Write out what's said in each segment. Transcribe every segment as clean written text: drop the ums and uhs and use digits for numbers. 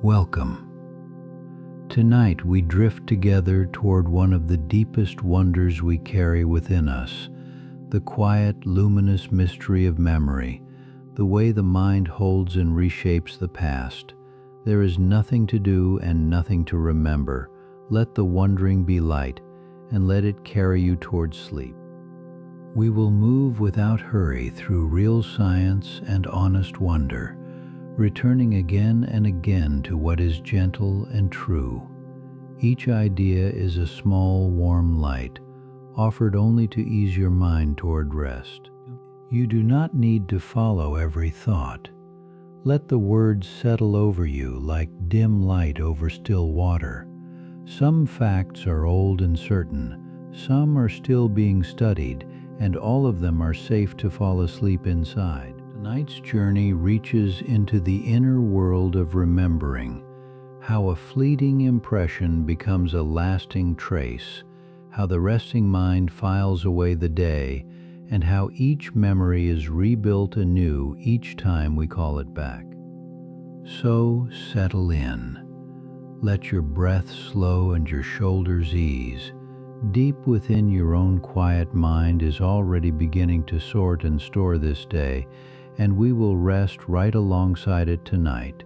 Welcome. Tonight we drift together toward one of the deepest wonders we carry within us, the quiet, luminous mystery of memory, the way the mind holds and reshapes the past. There is nothing to do and nothing to remember. Let the wondering be light, and let it carry you toward sleep. We will move without hurry through real science and honest wonder, returning again and again to what is gentle and true. Each idea is a small, warm light, offered only to ease your mind toward rest. You do not need to follow every thought. Let the words settle over you like dim light over still water. Some facts are old and certain, some are still being studied, and all of them are safe to fall asleep inside. Tonight's journey reaches into the inner world of remembering, how a fleeting impression becomes a lasting trace, how the resting mind files away the day, and how each memory is rebuilt anew each time we call it back. So settle in. Let your breath slow and your shoulders ease. Deep within your own quiet mind is already beginning to sort and store this day, and we will rest right alongside it tonight.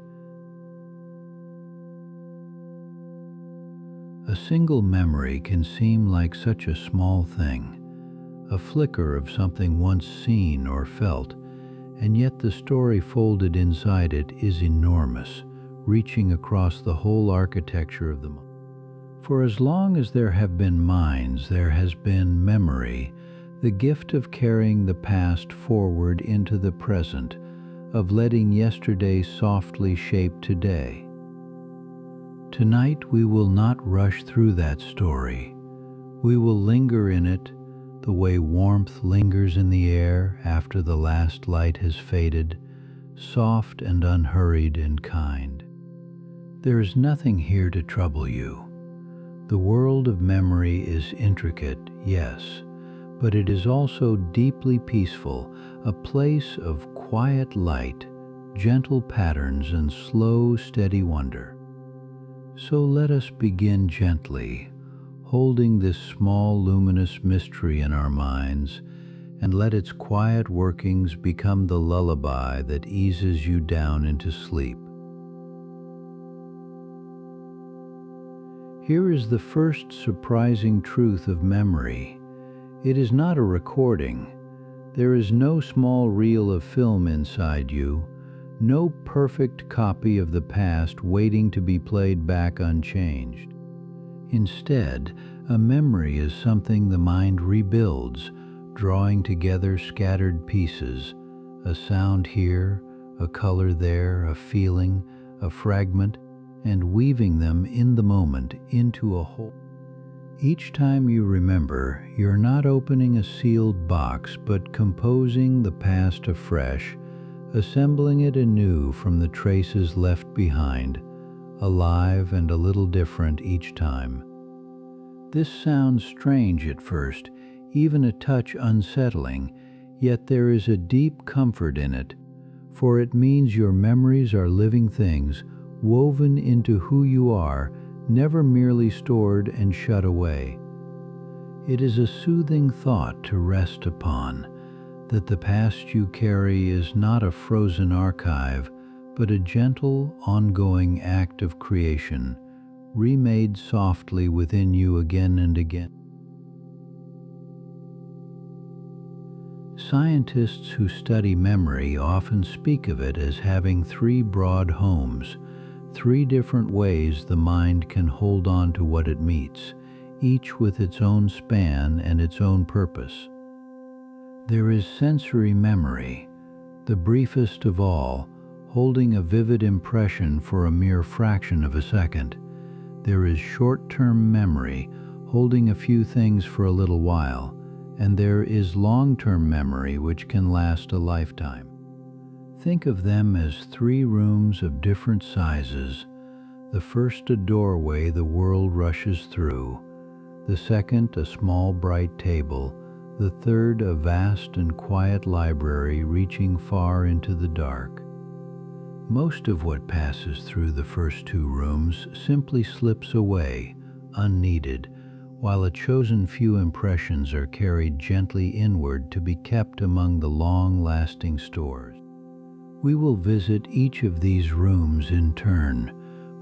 A single memory can seem like such a small thing, a flicker of something once seen or felt, and yet the story folded inside it is enormous, reaching across the whole architecture of the mind. For as long as there have been minds, there has been memory, the gift of carrying the past forward into the present, of letting yesterday softly shape today. Tonight we will not rush through that story. We will linger in it, the way warmth lingers in the air after the last light has faded, soft and unhurried and kind. There is nothing here to trouble you. The world of memory is intricate, yes, but it is also deeply peaceful, a place of quiet light, gentle patterns, and slow, steady wonder. So let us begin gently, holding this small, luminous mystery in our minds, and let its quiet workings become the lullaby that eases you down into sleep. Here is the first surprising truth of memory. It is not a recording. There is no small reel of film inside you, no perfect copy of the past waiting to be played back unchanged. Instead, a memory is something the mind rebuilds, drawing together scattered pieces, a sound here, a color there, a feeling, a fragment, and weaving them in the moment into a whole. Each time you remember, you're not opening a sealed box, but composing the past afresh, assembling it anew from the traces left behind, alive and a little different each time. This sounds strange at first, even a touch unsettling, yet there is a deep comfort in it, for it means your memories are living things, woven into who you are, never merely stored and shut away. It is a soothing thought to rest upon, that the past you carry is not a frozen archive, but a gentle, ongoing act of creation, remade softly within you again and again. Scientists who study memory often speak of it as having three broad homes, three different ways the mind can hold on to what it meets, each with its own span and its own purpose. There is sensory memory, the briefest of all, holding a vivid impression for a mere fraction of a second. There is short-term memory, holding a few things for a little while, and there is long-term memory which can last a lifetime. Think of them as three rooms of different sizes. The first a doorway the world rushes through, the second a small bright table, the third a vast and quiet library reaching far into the dark. Most of what passes through the first two rooms simply slips away, unneeded, while a chosen few impressions are carried gently inward to be kept among the long-lasting stores. We will visit each of these rooms in turn,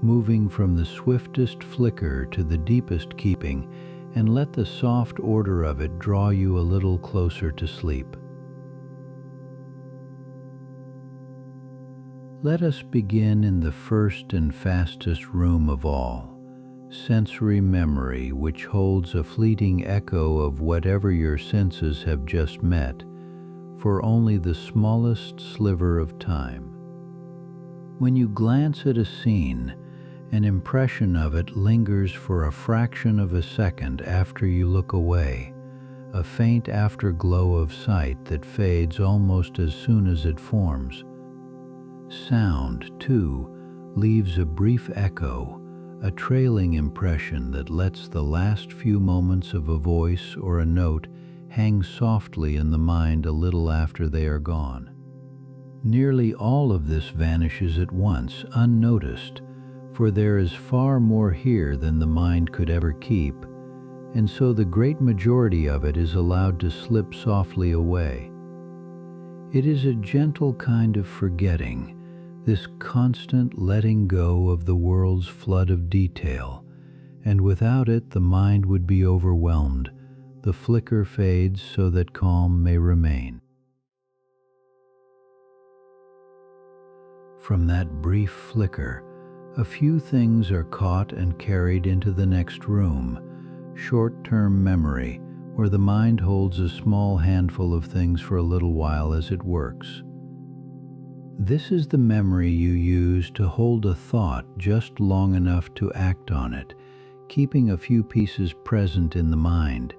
moving from the swiftest flicker to the deepest keeping, and let the soft order of it draw you a little closer to sleep. Let us begin in the first and fastest room of all, sensory memory, which holds a fleeting echo of whatever your senses have just met, for only the smallest sliver of time. When you glance at a scene, an impression of it lingers for a fraction of a second after you look away, a faint afterglow of sight that fades almost as soon as it forms. Sound, too, leaves a brief echo, a trailing impression that lets the last few moments of a voice or a note hang softly in the mind a little after they are gone. Nearly all of this vanishes at once, unnoticed, for there is far more here than the mind could ever keep, and so the great majority of it is allowed to slip softly away. It is a gentle kind of forgetting, this constant letting go of the world's flood of detail, and without it the mind would be overwhelmed. The flicker fades so that calm may remain. From that brief flicker, a few things are caught and carried into the next room, short-term memory, where the mind holds a small handful of things for a little while as it works. This is the memory you use to hold a thought just long enough to act on it, keeping a few pieces present in the mind,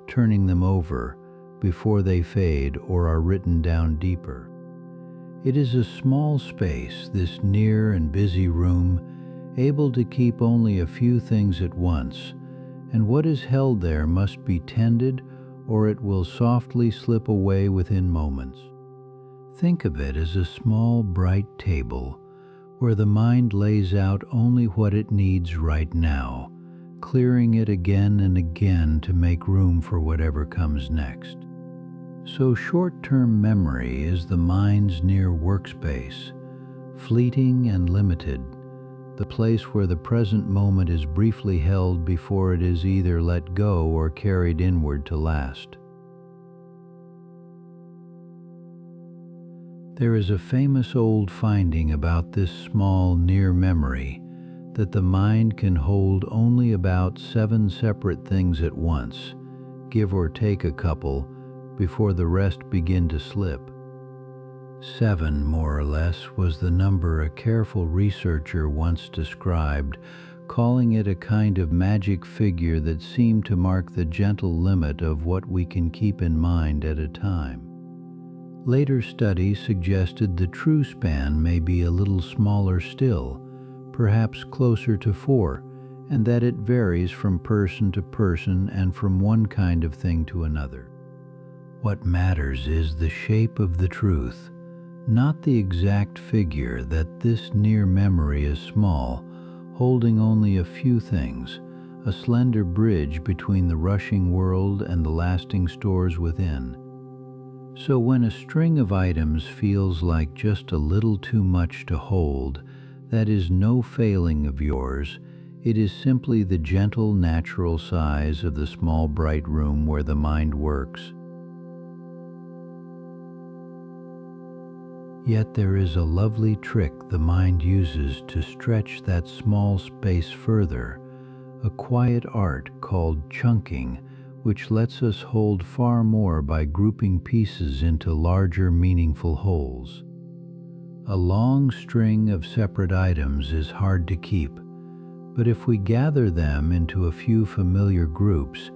turning them over before they fade or are written down deeper. It is a small space, this near and busy room, able to keep only a few things at once, and what is held there must be tended or it will softly slip away within moments. Think of it as a small, bright table where the mind lays out only what it needs right now, clearing it again and again to make room for whatever comes next. So short-term memory is the mind's near workspace, fleeting and limited, the place where the present moment is briefly held before it is either let go or carried inward to last. There is a famous old finding about this small near memory, that the mind can hold only about 7 separate things at once, give or take a couple, before the rest begin to slip. 7, more or less, was the number a careful researcher once described, calling it a kind of magic figure that seemed to mark the gentle limit of what we can keep in mind at a time. Later studies suggested the true span may be a little smaller still, perhaps closer to 4, and that it varies from person to person and from one kind of thing to another. What matters is the shape of the truth, not the exact figure, that this near memory is small, holding only a few things, a slender bridge between the rushing world and the lasting stores within. So when a string of items feels like just a little too much to hold, that is no failing of yours, it is simply the gentle natural size of the small bright room where the mind works. Yet there is a lovely trick the mind uses to stretch that small space further, a quiet art called chunking, which lets us hold far more by grouping pieces into larger, meaningful wholes. A long string of separate items is hard to keep, but if we gather them into a few familiar groups,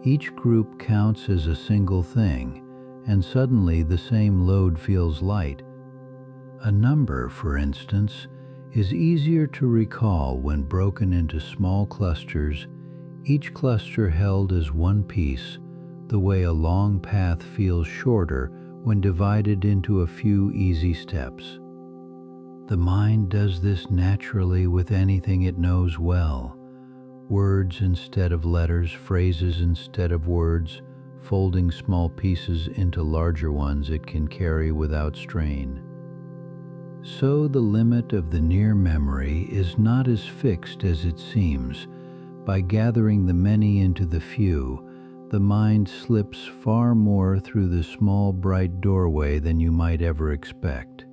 each group counts as a single thing, and suddenly the same load feels light. A number, for instance, is easier to recall when broken into small clusters, each cluster held as one piece, the way a long path feels shorter when divided into a few easy steps. The mind does this naturally with anything it knows well. Words instead of letters, phrases instead of words, folding small pieces into larger ones it can carry without strain. So the limit of the near memory is not as fixed as it seems. By gathering the many into the few, the mind slips far more through the small bright doorway than you might ever expect.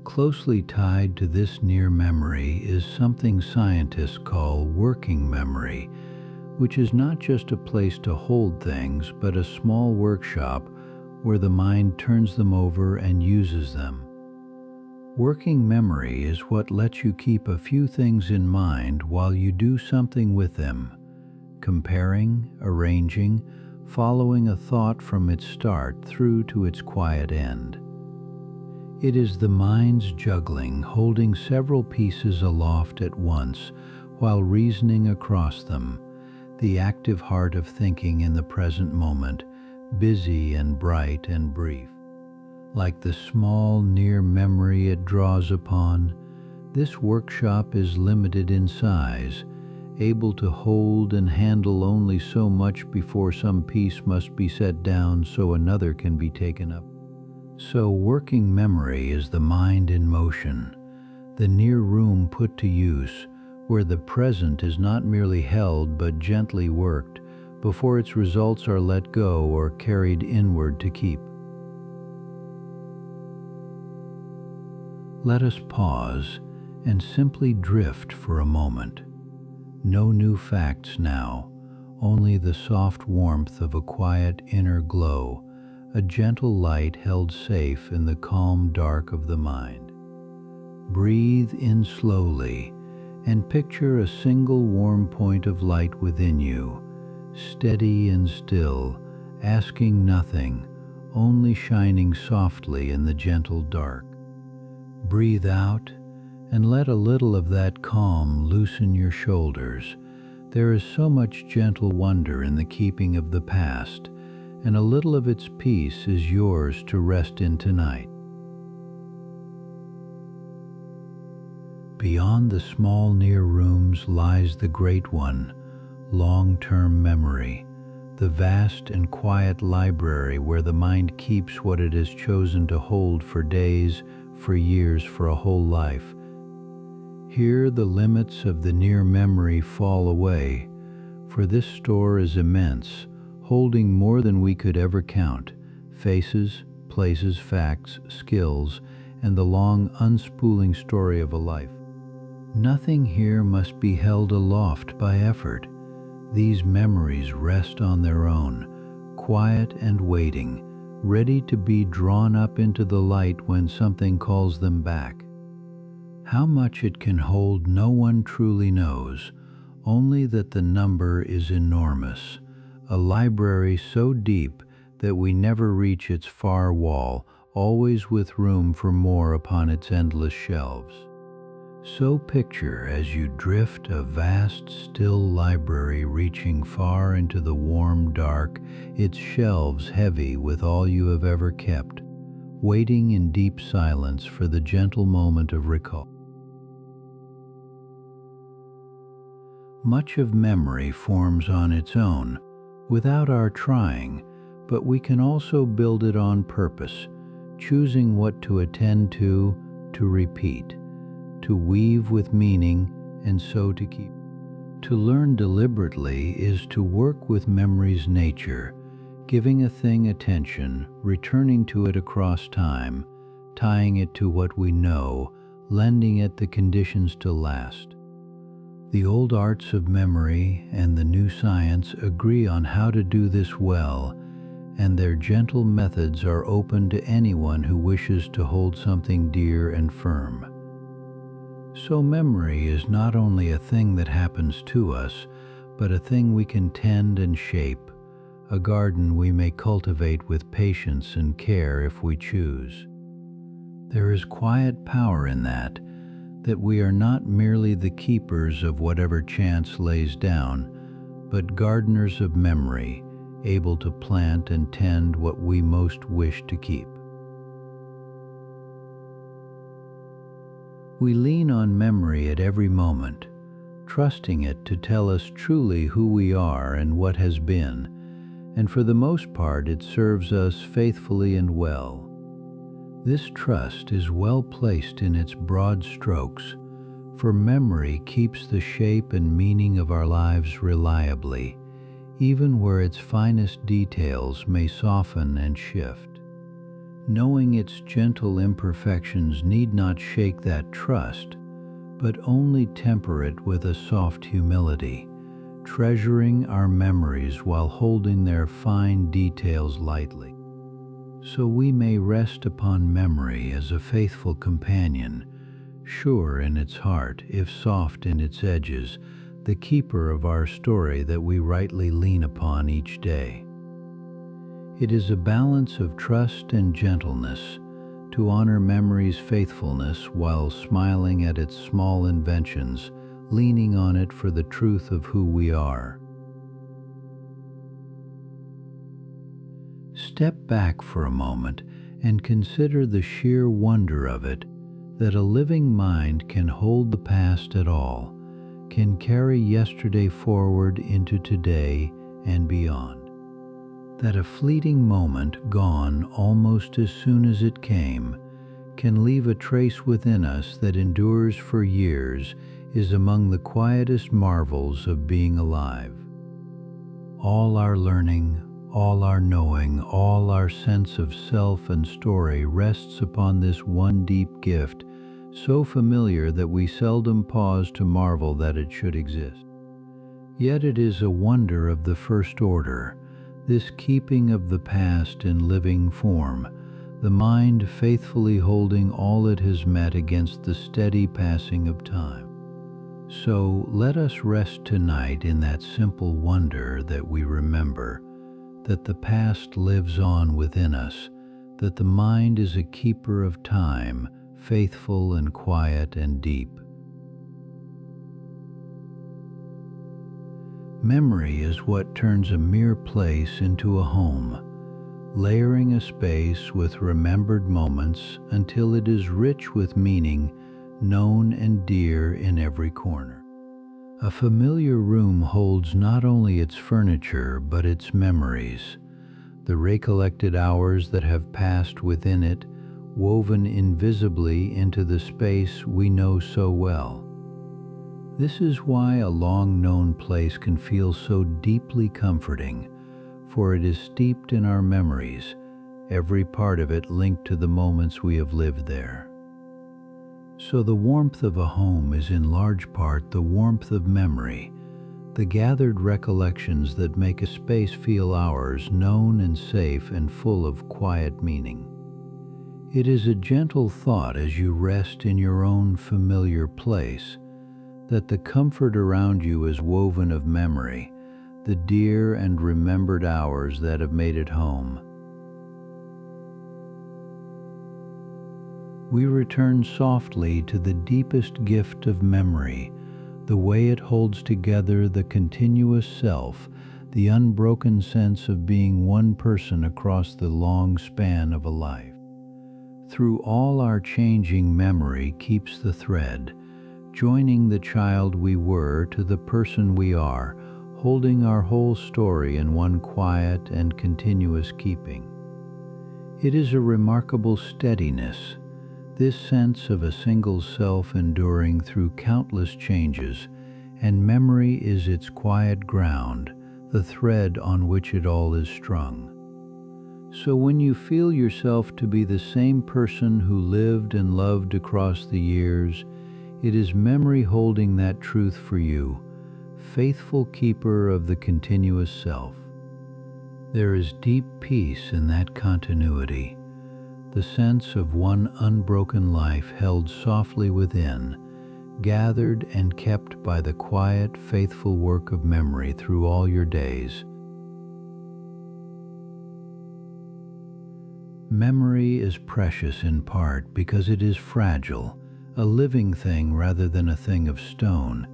Closely tied to this near memory is something scientists call working memory, which is not just a place to hold things, but a small workshop where the mind turns them over and uses them. Working memory is what lets you keep a few things in mind while you do something with them, comparing, arranging, following a thought from its start through to its quiet end. It is the mind's juggling, holding several pieces aloft at once while reasoning across them, the active heart of thinking in the present moment, busy and bright and brief. Like the small near memory it draws upon, this workshop is limited in size, able to hold and handle only so much before some piece must be set down so another can be taken up. So working memory is the mind in motion, the near room put to use, where the present is not merely held but gently worked before its results are let go or carried inward to keep. Let us pause and simply drift for a moment. No new facts now, only the soft warmth of a quiet inner glow, a gentle light held safe in the calm dark of the mind. Breathe in slowly and picture a single warm point of light within you, steady and still, asking nothing, only shining softly in the gentle dark. Breathe out and let a little of that calm loosen your shoulders. There is so much gentle wonder in the keeping of the past, and a little of its peace is yours to rest in tonight. Beyond the small near rooms lies the great one, long-term memory, the vast and quiet library where the mind keeps what it has chosen to hold for days, for years, for a whole life. Here the limits of the near memory fall away, for this store is immense, holding more than we could ever count, faces, places, facts, skills, and the long unspooling story of a life. Nothing here must be held aloft by effort. These memories rest on their own, quiet and waiting, ready to be drawn up into the light when something calls them back. How much it can hold no one truly knows, only that the number is enormous, a library so deep that we never reach its far wall, always with room for more upon its endless shelves. So picture as you drift a vast, still library reaching far into the warm dark, its shelves heavy with all you have ever kept, waiting in deep silence for the gentle moment of recall. Much of memory forms on its own, without our trying, but we can also build it on purpose, choosing what to attend to repeat, to weave with meaning, and so to keep. To learn deliberately is to work with memory's nature, giving a thing attention, returning to it across time, tying it to what we know, lending it the conditions to last. The old arts of memory and the new science agree on how to do this well, and their gentle methods are open to anyone who wishes to hold something dear and firm. So memory is not only a thing that happens to us, but a thing we can tend and shape, a garden we may cultivate with patience and care if we choose. There is quiet power in that we are not merely the keepers of whatever chance lays down, but gardeners of memory, able to plant and tend what we most wish to keep. We lean on memory at every moment, trusting it to tell us truly who we are and what has been, and for the most part it serves us faithfully and well. This trust is well placed in its broad strokes, for memory keeps the shape and meaning of our lives reliably, even where its finest details may soften and shift. Knowing its gentle imperfections need not shake that trust, but only temper it with a soft humility, treasuring our memories while holding their fine details lightly. So we may rest upon memory as a faithful companion, sure in its heart, if soft in its edges, the keeper of our story that we rightly lean upon each day. It is a balance of trust and gentleness to honor memory's faithfulness while smiling at its small inventions, leaning on it for the truth of who we are. Step back for a moment and consider the sheer wonder of it, that a living mind can hold the past at all, can carry yesterday forward into today and beyond. That a fleeting moment gone almost as soon as it came can leave a trace within us that endures for years is among the quietest marvels of being alive. All our learning, all our knowing, all our sense of self and story rests upon this one deep gift, so familiar that we seldom pause to marvel that it should exist. Yet it is a wonder of the first order, this keeping of the past in living form, the mind faithfully holding all it has met against the steady passing of time. So let us rest tonight in that simple wonder that we remember, that the past lives on within us, that the mind is a keeper of time, faithful and quiet and deep. Memory is what turns a mere place into a home, layering a space with remembered moments until it is rich with meaning, known and dear in every corner. A familiar room holds not only its furniture but its memories, the recollected hours that have passed within it, woven invisibly into the space we know so well. This is why a long-known place can feel so deeply comforting, for it is steeped in our memories, every part of it linked to the moments we have lived there. So the warmth of a home is in large part the warmth of memory, the gathered recollections that make a space feel ours, known and safe and full of quiet meaning. It is a gentle thought as you rest in your own familiar place, that the comfort around you is woven of memory, the dear and remembered hours that have made it home. We return softly to the deepest gift of memory, the way it holds together the continuous self, the unbroken sense of being one person across the long span of a life. Through all our changing, memory keeps the thread, joining the child we were to the person we are, holding our whole story in one quiet and continuous keeping. It is a remarkable steadiness, this sense of a single self enduring through countless changes, and memory is its quiet ground, the thread on which it all is strung. So when you feel yourself to be the same person who lived and loved across the years, it is memory holding that truth for you, faithful keeper of the continuous self. There is deep peace in that continuity, the sense of one unbroken life held softly within, gathered and kept by the quiet, faithful work of memory through all your days. Memory is precious in part because it is fragile, a living thing rather than a thing of stone,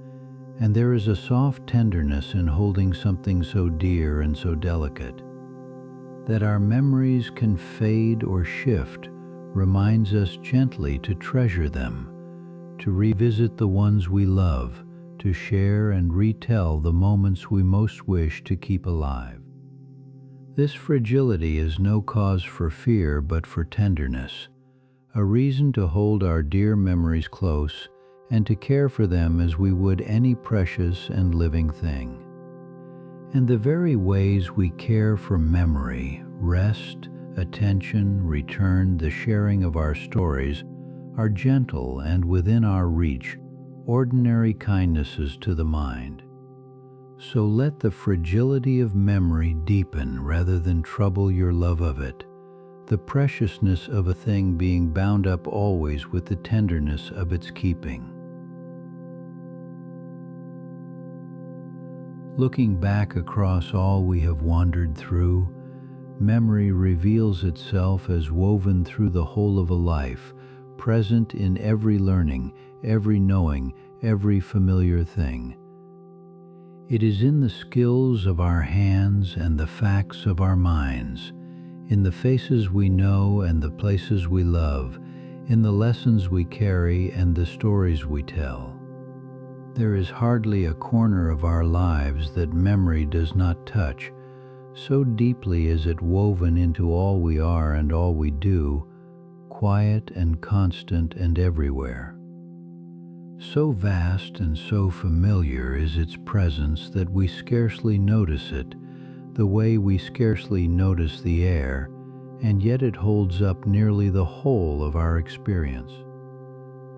and there is a soft tenderness in holding something so dear and so delicate. That our memories can fade or shift reminds us gently to treasure them, to revisit the ones we love, to share and retell the moments we most wish to keep alive. This fragility is no cause for fear but for tenderness, a reason to hold our dear memories close and to care for them as we would any precious and living thing. And the very ways we care for memory, rest, attention, return, the sharing of our stories, are gentle and within our reach, ordinary kindnesses to the mind. So let the fragility of memory deepen rather than trouble your love of it, the preciousness of a thing being bound up always with the tenderness of its keeping. Looking back across all we have wandered through, memory reveals itself as woven through the whole of a life, present in every learning, every knowing, every familiar thing. It is in the skills of our hands and the facts of our minds, in the faces we know and the places we love, in the lessons we carry and the stories we tell. There is hardly a corner of our lives that memory does not touch, so deeply is it woven into all we are and all we do, quiet and constant and everywhere. So vast and so familiar is its presence that we scarcely notice it, the way we scarcely notice the air, and yet it holds up nearly the whole of our experience.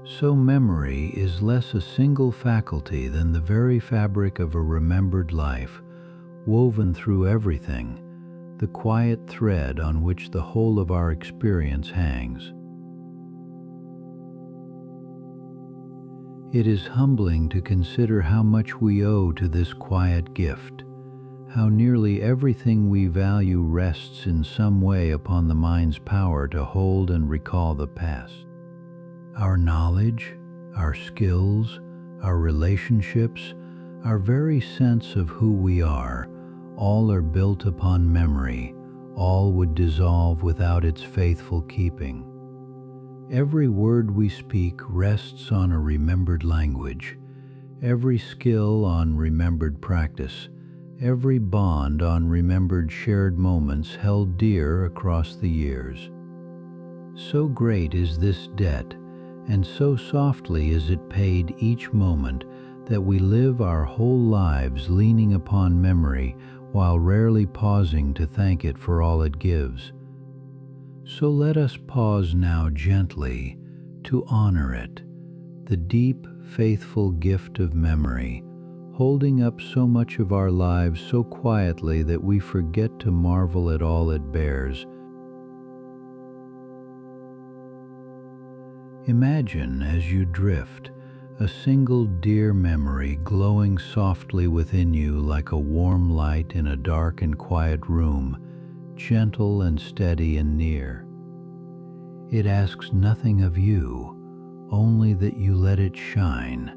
So memory is less a single faculty than the very fabric of a remembered life, woven through everything, the quiet thread on which the whole of our experience hangs. It is humbling to consider how much we owe to this quiet gift, how nearly everything we value rests in some way upon the mind's power to hold and recall the past. Our knowledge, our skills, our relationships, our very sense of who we are, all are built upon memory, all would dissolve without its faithful keeping. Every word we speak rests on a remembered language, every skill on remembered practice, every bond on remembered shared moments held dear across the years. So great is this debt, and so softly is it paid each moment, that we live our whole lives leaning upon memory while rarely pausing to thank it for all it gives. So let us pause now gently to honor it, the deep, faithful gift of memory, holding up so much of our lives so quietly that we forget to marvel at all it bears. Imagine as you drift, a single dear memory glowing softly within you like a warm light in a dark and quiet room, gentle and steady and near. It asks nothing of you, only that you let it shine,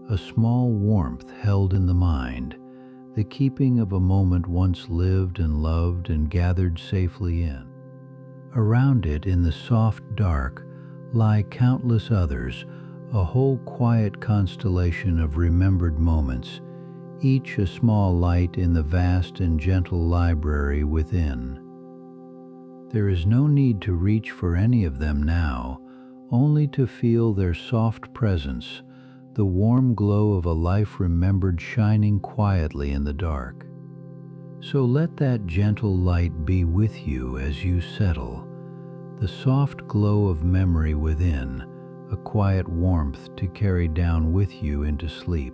a small warmth held in the mind, the keeping of a moment once lived and loved and gathered safely in. Around it in the soft dark lie countless others, a whole quiet constellation of remembered moments, each a small light in the vast and gentle library within. There is no need to reach for any of them now, only to feel their soft presence, the warm glow of a life remembered shining quietly in the dark. So let that gentle light be with you as you settle, the soft glow of memory within, a quiet warmth to carry down with you into sleep.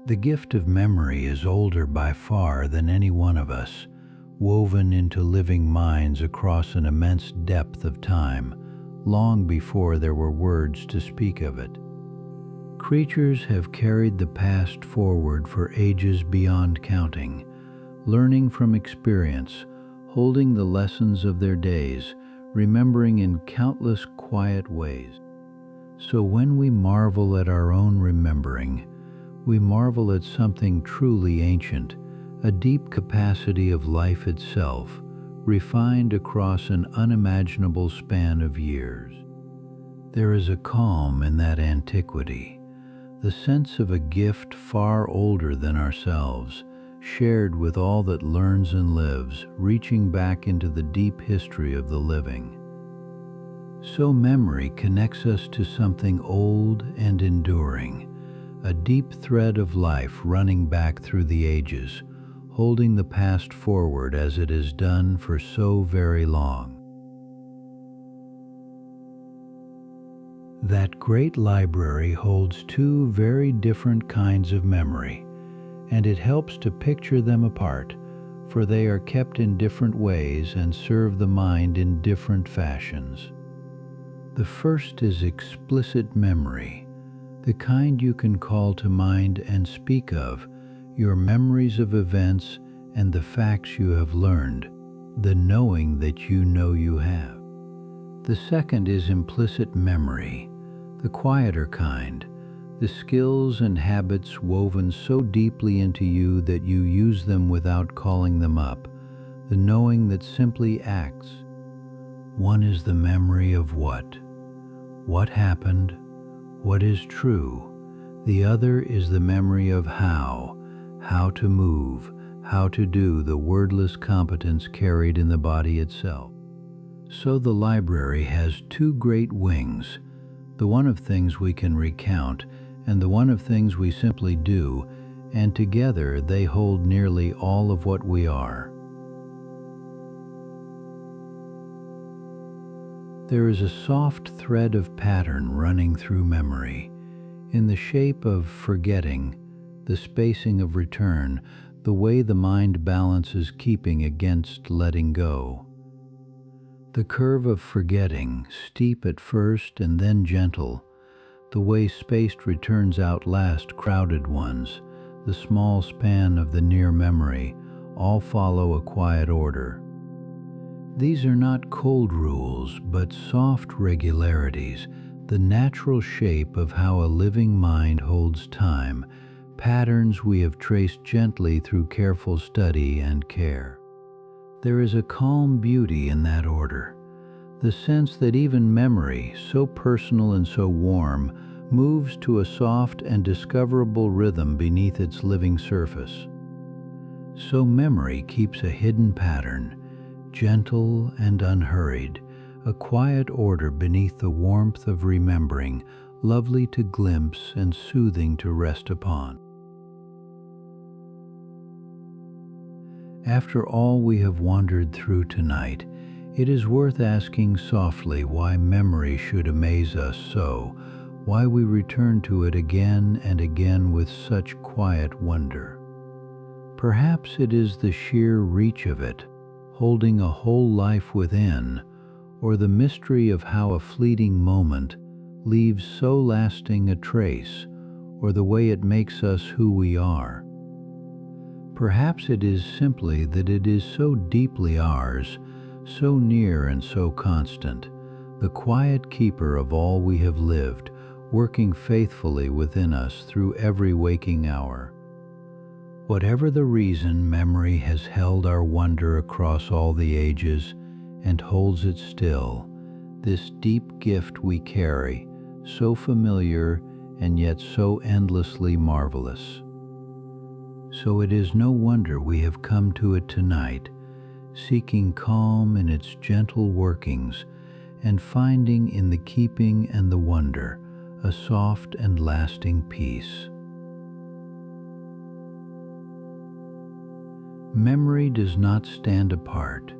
The gift of memory is older by far than any one of us, woven into living minds across an immense depth of time, long before there were words to speak of it. Creatures have carried the past forward for ages beyond counting, learning from experience, holding the lessons of their days, remembering in countless quiet ways. So when we marvel at our own remembering, we marvel at something truly ancient, a deep capacity of life itself, refined across an unimaginable span of years. There is a calm in that antiquity, the sense of a gift far older than ourselves, shared with all that learns and lives, reaching back into the deep history of the living. So memory connects us to something old and enduring, a deep thread of life running back through the ages, holding the past forward as it has done for so very long. That great library holds two very different kinds of memory, and it helps to picture them apart, for they are kept in different ways and serve the mind in different fashions. The first is explicit memory, the kind you can call to mind and speak of, your memories of events and the facts you have learned, the knowing that you know you have. The second is implicit memory, the quieter kind, the skills and habits woven so deeply into you that you use them without calling them up, the knowing that simply acts. One is the memory of what happened, what is true. The other is the memory of how to move, how to do the wordless competence carried in the body itself. So the library has two great wings, the one of things we can recount and the one of things we simply do, and together they hold nearly all of what we are. There is a soft thread of pattern running through memory, in the shape of forgetting, the spacing of return, the way the mind balances keeping against letting go. The curve of forgetting, steep at first and then gentle, the way spaced returns outlast crowded ones, the small span of the near memory, all follow a quiet order. These are not cold rules, but soft regularities, the natural shape of how a living mind holds time, patterns we have traced gently through careful study and care. There is a calm beauty in that order, the sense that even memory, so personal and so warm, moves to a soft and discoverable rhythm beneath its living surface. So memory keeps a hidden pattern, gentle and unhurried, a quiet order beneath the warmth of remembering, lovely to glimpse and soothing to rest upon. After all we have wandered through tonight, it is worth asking softly why memory should amaze us so, why we return to it again and again with such quiet wonder. Perhaps it is the sheer reach of it, holding a whole life within, or the mystery of how a fleeting moment leaves so lasting a trace, or the way it makes us who we are. Perhaps it is simply that it is so deeply ours, so near and so constant, the quiet keeper of all we have lived, working faithfully within us through every waking hour. Whatever the reason, memory has held our wonder across all the ages and holds it still, this deep gift we carry, so familiar and yet so endlessly marvelous. So it is no wonder we have come to it tonight, seeking calm in its gentle workings and finding in the keeping and the wonder a soft and lasting peace. Memory does not stand apart,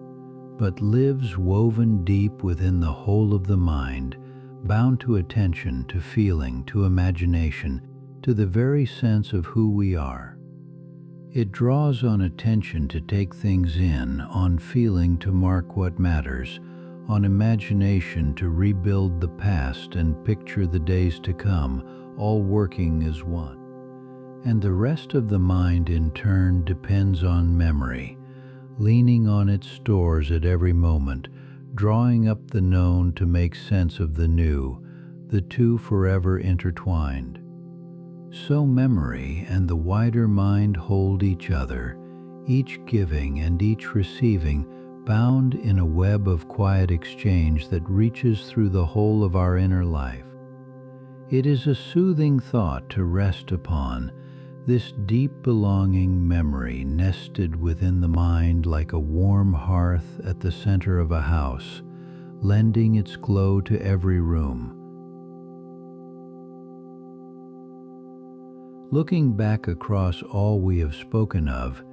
but lives woven deep within the whole of the mind, bound to attention, to feeling, to imagination, to the very sense of who we are. It draws on attention to take things in, on feeling to mark what matters, on imagination to rebuild the past and picture the days to come, all working as one. And the rest of the mind in turn depends on memory, leaning on its stores at every moment, drawing up the known to make sense of the new, the two forever intertwined. So memory and the wider mind hold each other, each giving and each receiving, bound in a web of quiet exchange that reaches through the whole of our inner life. It is a soothing thought to rest upon, this deep belonging memory nested within the mind like a warm hearth at the center of a house, lending its glow to every room. Looking back across all we have spoken of,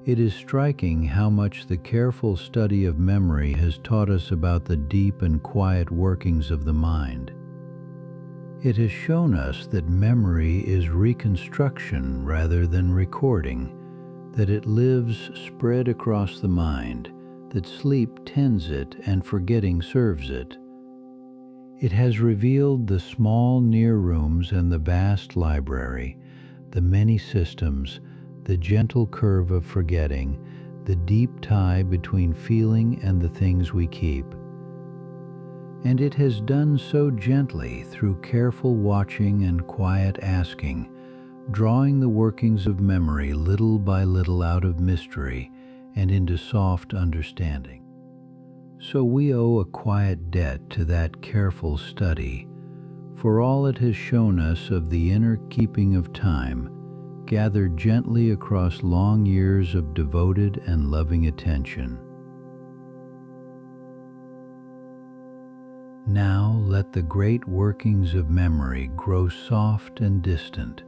it is striking how much the careful study of memory has taught us about the deep and quiet workings of the mind. It has shown us that memory is reconstruction rather than recording, that it lives spread across the mind, that sleep tends it and forgetting serves it. It has revealed the small near rooms and the vast library, the many systems, the gentle curve of forgetting, the deep tie between feeling and the things we keep. And it has done so gently through careful watching and quiet asking, drawing the workings of memory little by little out of mystery and into soft understanding. So we owe a quiet debt to that careful study, for all it has shown us of the inner keeping of time, gathered gently across long years of devoted and loving attention. Now let the great workings of memory grow soft and distant,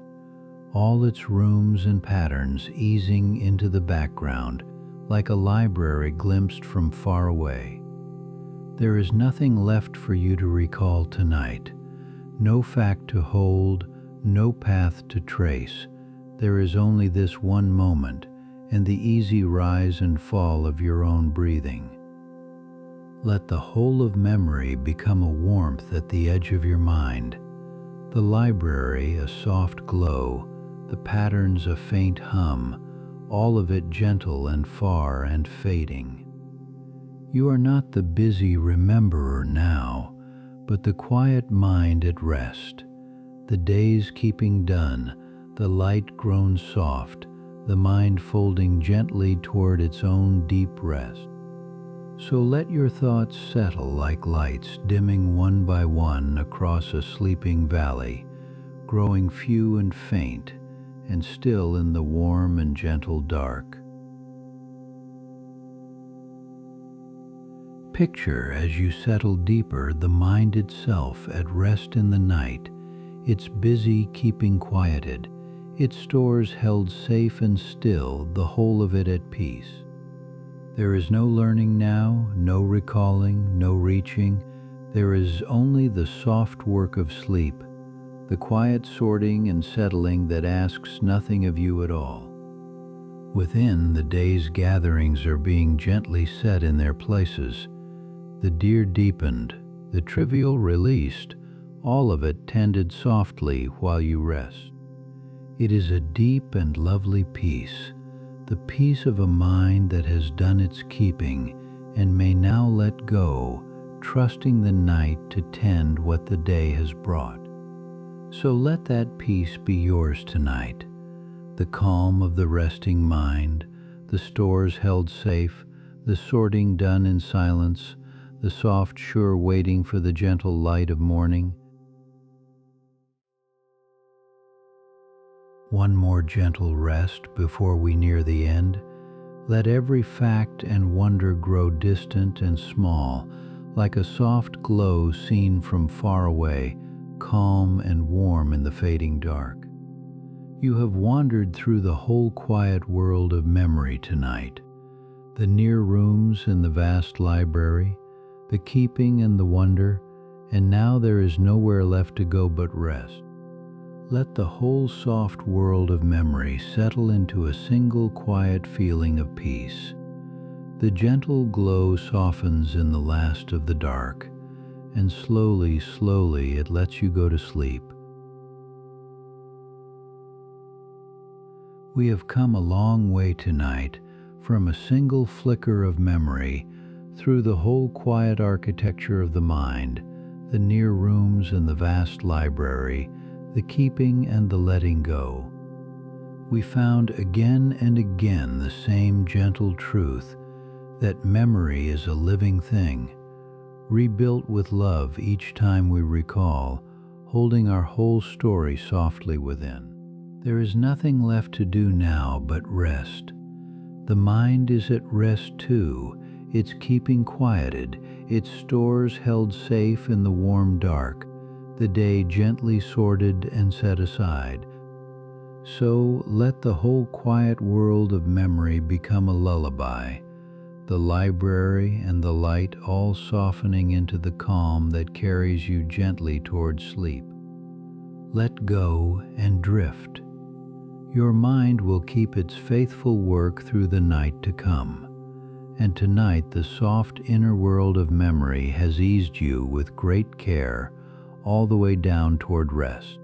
all its rooms and patterns easing into the background like a library glimpsed from far away. There is nothing left for you to recall tonight, no fact to hold, no path to trace. There is only this one moment and the easy rise and fall of your own breathing. Let the whole of memory become a warmth at the edge of your mind, the library a soft glow, the patterns a faint hum, all of it gentle and far and fading. You are not the busy rememberer now, but the quiet mind at rest, the day's keeping done, the light grown soft, the mind folding gently toward its own deep rest. So let your thoughts settle like lights dimming one by one across a sleeping valley, growing few and faint, and still in the warm and gentle dark. Picture as you settle deeper the mind itself at rest in the night, its busy keeping quieted, its stores held safe and still, the whole of it at peace. There is no learning now, no recalling, no reaching. There is only the soft work of sleep, the quiet sorting and settling that asks nothing of you at all. Within, the day's gatherings are being gently set in their places, the dear deepened, the trivial released, all of it tended softly while you rest. It is a deep and lovely peace, the peace of a mind that has done its keeping and may now let go, trusting the night to tend what the day has brought. So let that peace be yours tonight, the calm of the resting mind, the stores held safe, the sorting done in silence, the soft sure waiting for the gentle light of morning. One more gentle rest before we near the end. Let every fact and wonder grow distant and small, like a soft glow seen from far away, calm and warm in the fading dark. You have wandered through the whole quiet world of memory tonight, the near rooms and the vast library, the keeping and the wonder, and now there is nowhere left to go but rest. Let the whole soft world of memory settle into a single quiet feeling of peace. The gentle glow softens in the last of the dark, and slowly, slowly it lets you go to sleep. We have come a long way tonight from a single flicker of memory through the whole quiet architecture of the mind, the near rooms and the vast library, the keeping and the letting go. We found again and again the same gentle truth, that memory is a living thing, rebuilt with love each time we recall, holding our whole story softly within. There is nothing left to do now but rest. The mind is at rest too, its keeping quieted, its stores held safe in the warm dark, the day gently sorted and set aside. So let the whole quiet world of memory become a lullaby, the library and the light all softening into the calm that carries you gently toward sleep. Let go and drift. Your mind will keep its faithful work through the night to come, and tonight the soft inner world of memory has eased you with great care all the way down toward rest.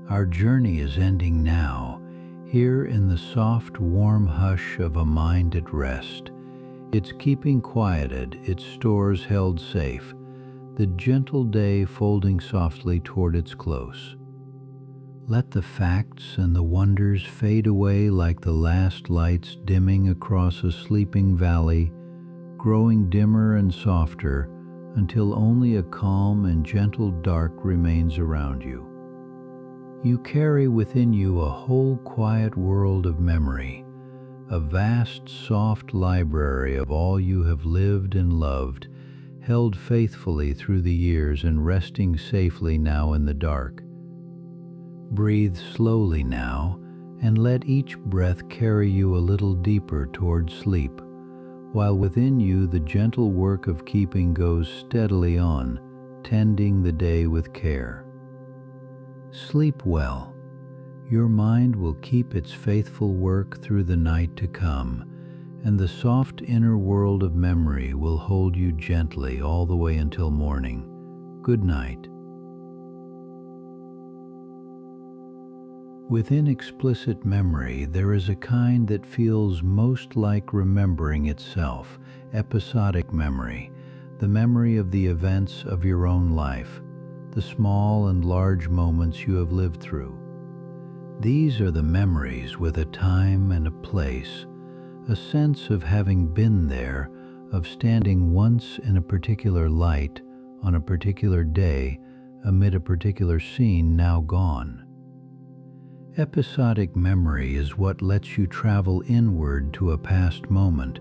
Our journey is ending now, here in the soft, warm hush of a mind at rest, its keeping quieted, its stores held safe, the gentle day folding softly toward its close. Let the facts and the wonders fade away like the last lights dimming across a sleeping valley, growing dimmer and softer until only a calm and gentle dark remains around you. You carry within you a whole quiet world of memory, a vast, soft library of all you have lived and loved, held faithfully through the years and resting safely now in the dark. Breathe slowly now, and let each breath carry you a little deeper toward sleep, while within you the gentle work of keeping goes steadily on, tending the day with care. Sleep well. Your mind will keep its faithful work through the night to come, and the soft inner world of memory will hold you gently all the way until morning. Good night. Within explicit memory, there is a kind that feels most like remembering itself, episodic memory, the memory of the events of your own life, the small and large moments you have lived through. These are the memories with a time and a place, a sense of having been there, of standing once in a particular light, on a particular day, amid a particular scene now gone. Episodic memory is what lets you travel inward to a past moment,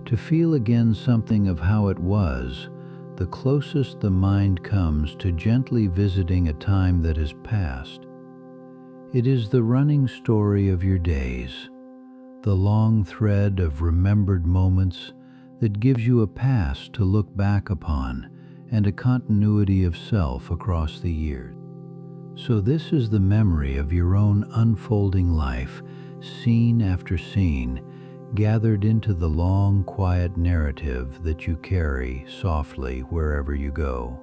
to feel again something of how it was, the closest the mind comes to gently visiting a time that has passed. It is the running story of your days, the long thread of remembered moments that gives you a past to look back upon and a continuity of self across the years. So this is the memory of your own unfolding life, scene after scene, gathered into the long, quiet narrative that you carry softly wherever you go.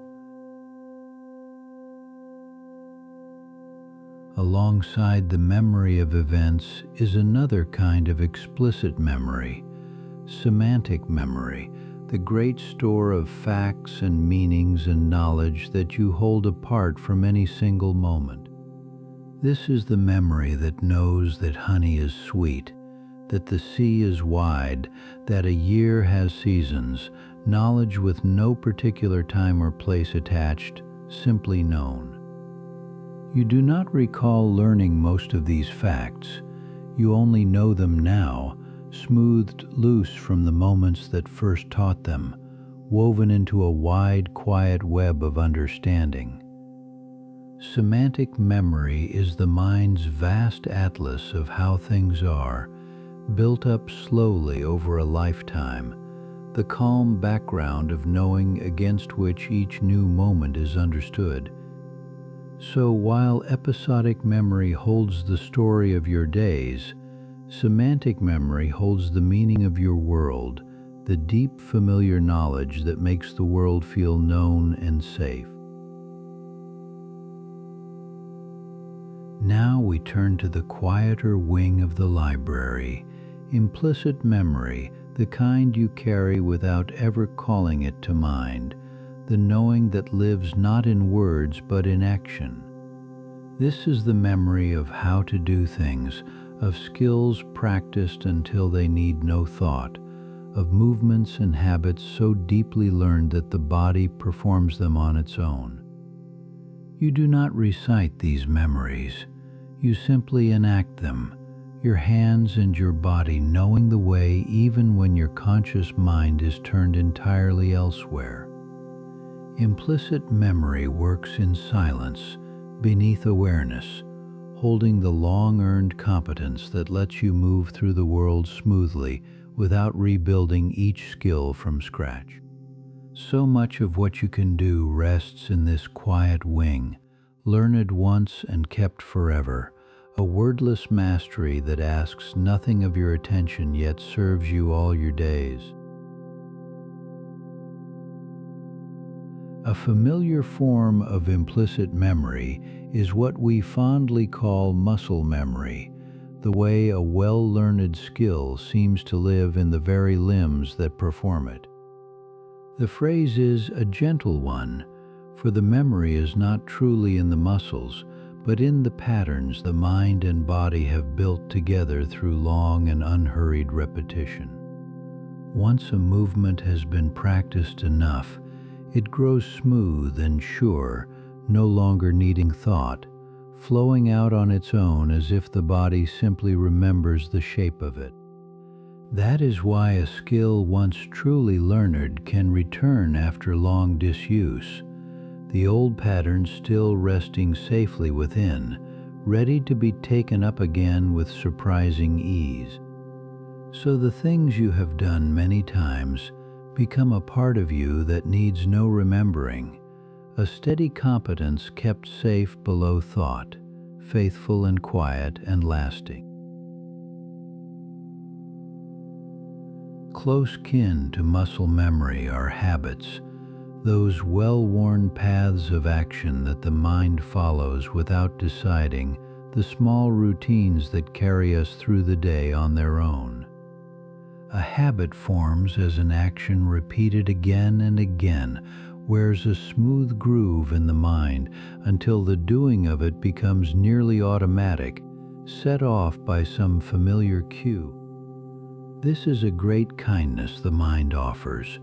Alongside the memory of events is another kind of explicit memory, semantic memory, the great store of facts and meanings and knowledge that you hold apart from any single moment. This is the memory that knows that honey is sweet, that the sea is wide, that a year has seasons, knowledge with no particular time or place attached, simply known. You do not recall learning most of these facts. You only know them now, smoothed loose from the moments that first taught them, woven into a wide, quiet web of understanding. Semantic memory is the mind's vast atlas of how things are, built up slowly over a lifetime, the calm background of knowing against which each new moment is understood. So while episodic memory holds the story of your days, semantic memory holds the meaning of your world, the deep familiar knowledge that makes the world feel known and safe. Now we turn to the quieter wing of the library, implicit memory, the kind you carry without ever calling it to mind, the knowing that lives not in words but in action. This is the memory of how to do things, of skills practiced until they need no thought, of movements and habits so deeply learned that the body performs them on its own. You do not recite these memories, you simply enact them, your hands and your body knowing the way even when your conscious mind is turned entirely elsewhere. Implicit memory works in silence, beneath awareness, holding the long-earned competence that lets you move through the world smoothly without rebuilding each skill from scratch. So much of what you can do rests in this quiet wing, learned once and kept forever, a wordless mastery that asks nothing of your attention yet serves you all your days. A familiar form of implicit memory is what we fondly call muscle memory, the way a well-learned skill seems to live in the very limbs that perform it. The phrase is a gentle one, for the memory is not truly in the muscles, but in the patterns the mind and body have built together through long and unhurried repetition. Once a movement has been practiced enough, it grows smooth and sure, no longer needing thought, flowing out on its own as if the body simply remembers the shape of it. That is why a skill once truly learned can return after long disuse, the old pattern still resting safely within, ready to be taken up again with surprising ease. So the things you have done many times become a part of you that needs no remembering, a steady competence kept safe below thought, faithful and quiet and lasting. Close kin to muscle memory are habits, those well-worn paths of action that the mind follows without deciding, the small routines that carry us through the day on their own. A habit forms as an action repeated again and again, wears a smooth groove in the mind until the doing of it becomes nearly automatic, set off by some familiar cue. This is a great kindness the mind offers,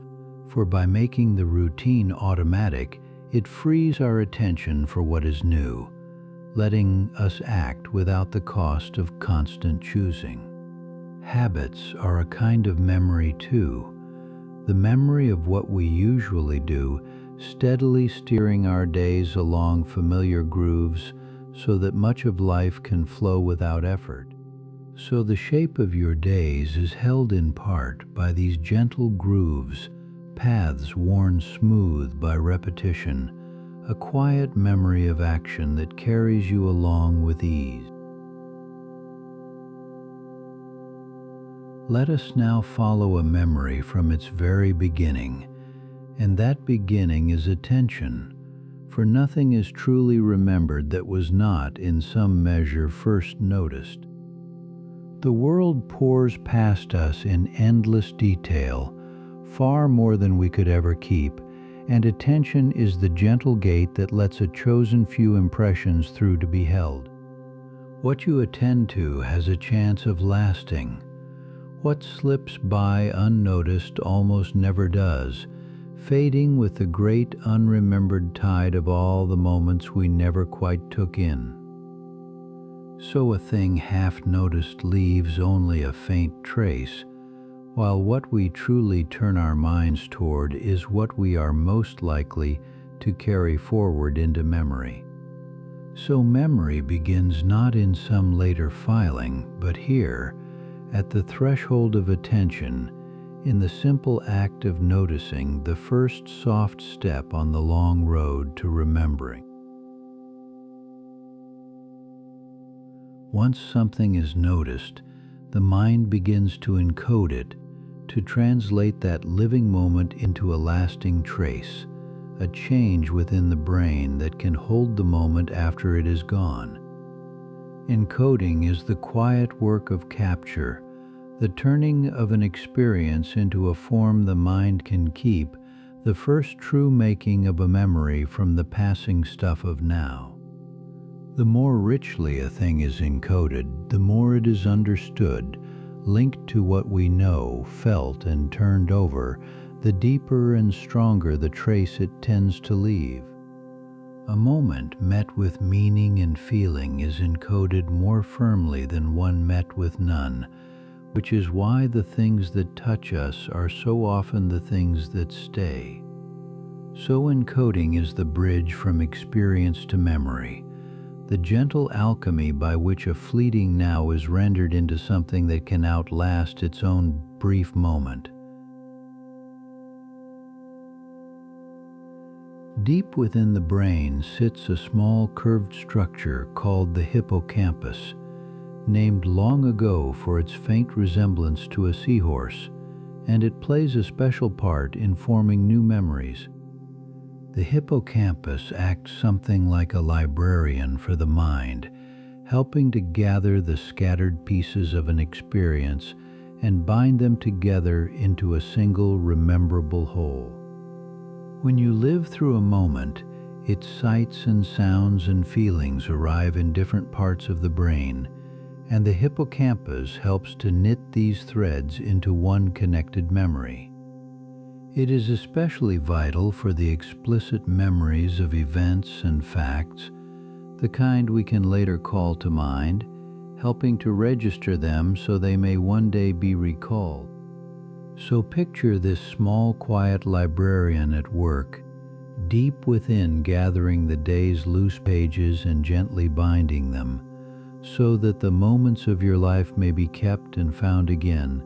for by making the routine automatic, it frees our attention for what is new, letting us act without the cost of constant choosing. Habits are a kind of memory too, the memory of what we usually do, steadily steering our days along familiar grooves so that much of life can flow without effort. So the shape of your days is held in part by these gentle grooves, paths worn smooth by repetition, a quiet memory of action that carries you along with ease. Let us now follow a memory from its very beginning, and that beginning is attention, for nothing is truly remembered that was not in some measure first noticed. The world pours past us in endless detail, far more than we could ever keep, and attention is the gentle gate that lets a chosen few impressions through to be held. What you attend to has a chance of lasting. What slips by unnoticed almost never does, fading with the great unremembered tide of all the moments we never quite took in. So a thing half noticed leaves only a faint trace, while what we truly turn our minds toward is what we are most likely to carry forward into memory. So memory begins not in some later filing, but here, at the threshold of attention, in the simple act of noticing the first soft step on the long road to remembering. Once something is noticed, the mind begins to encode it, to translate that living moment into a lasting trace, a change within the brain that can hold the moment after it is gone. Encoding is the quiet work of capture, the turning of an experience into a form the mind can keep, the first true making of a memory from the passing stuff of now. The more richly a thing is encoded, the more it is understood, linked to what we know, felt, and turned over, the deeper and stronger the trace it tends to leave. A moment met with meaning and feeling is encoded more firmly than one met with none, which is why the things that touch us are so often the things that stay. So encoding is the bridge from experience to memory, the gentle alchemy by which a fleeting now is rendered into something that can outlast its own brief moment. Deep within the brain sits a small curved structure called the hippocampus, named long ago for its faint resemblance to a seahorse, and it plays a special part in forming new memories. The hippocampus acts something like a librarian for the mind, helping to gather the scattered pieces of an experience and bind them together into a single rememberable whole. When you live through a moment, its sights and sounds and feelings arrive in different parts of the brain, and the hippocampus helps to knit these threads into one connected memory. It is especially vital for the explicit memories of events and facts, the kind we can later call to mind, helping to register them so they may one day be recalled. So picture this small, quiet librarian at work, deep within, gathering the day's loose pages and gently binding them, so that the moments of your life may be kept and found again.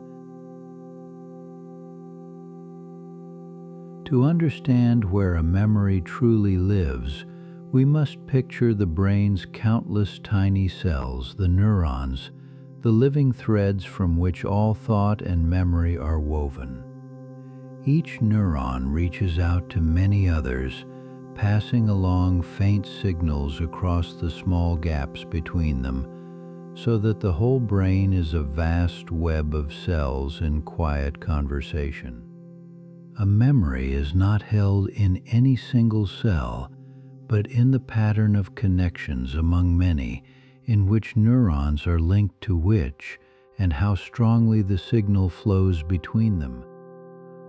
To understand where a memory truly lives, we must picture the brain's countless tiny cells, the neurons, the living threads from which all thought and memory are woven. Each neuron reaches out to many others, passing along faint signals across the small gaps between them, so that the whole brain is a vast web of cells in quiet conversation. A memory is not held in any single cell, but in the pattern of connections among many, in which neurons are linked to which, and how strongly the signal flows between them.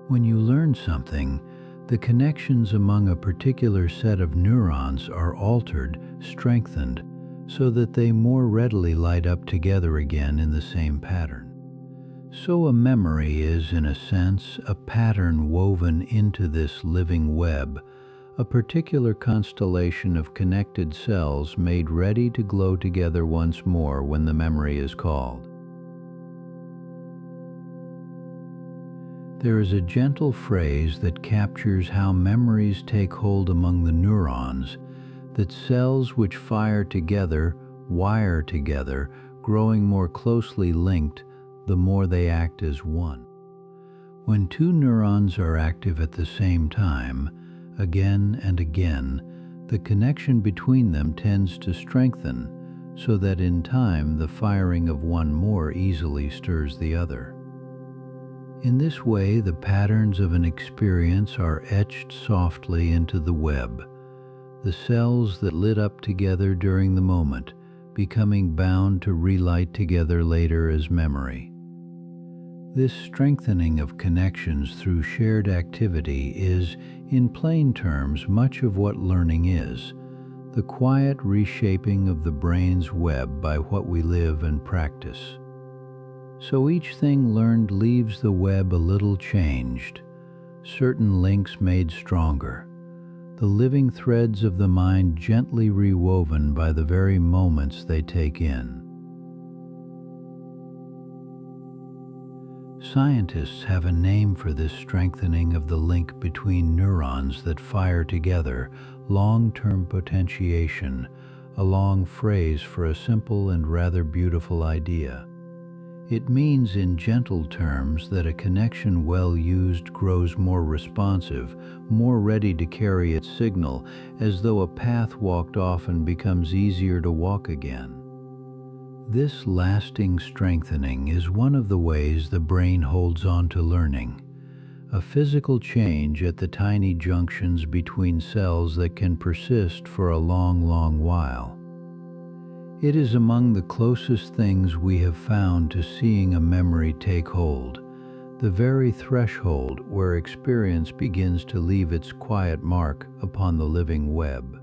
When you learn something, the connections among a particular set of neurons are altered, strengthened, so that they more readily light up together again in the same pattern. So a memory is, in a sense, a pattern woven into this living web, a particular constellation of connected cells made ready to glow together once more when the memory is called. There is a gentle phrase that captures how memories take hold among the neurons, that cells which fire together wire together, growing more closely linked the more they act as one. When two neurons are active at the same time, again and again, the connection between them tends to strengthen, so that in time the firing of one more easily stirs the other. In this way, the patterns of an experience are etched softly into the web, the cells that lit up together during the moment, becoming bound to relight together later as memory. This strengthening of connections through shared activity is, in plain terms, much of what learning is, the quiet reshaping of the brain's web by what we live and practice. So each thing learned leaves the web a little changed, certain links made stronger, the living threads of the mind gently rewoven by the very moments they take in. Scientists have a name for this strengthening of the link between neurons that fire together, long-term potentiation, a long phrase for a simple and rather beautiful idea. It means in gentle terms that a connection well used grows more responsive, more ready to carry its signal, as though a path walked often becomes easier to walk again. This lasting strengthening is one of the ways the brain holds on to learning, a physical change at the tiny junctions between cells that can persist for a long, long while. It is among the closest things we have found to seeing a memory take hold, the very threshold where experience begins to leave its quiet mark upon the living web.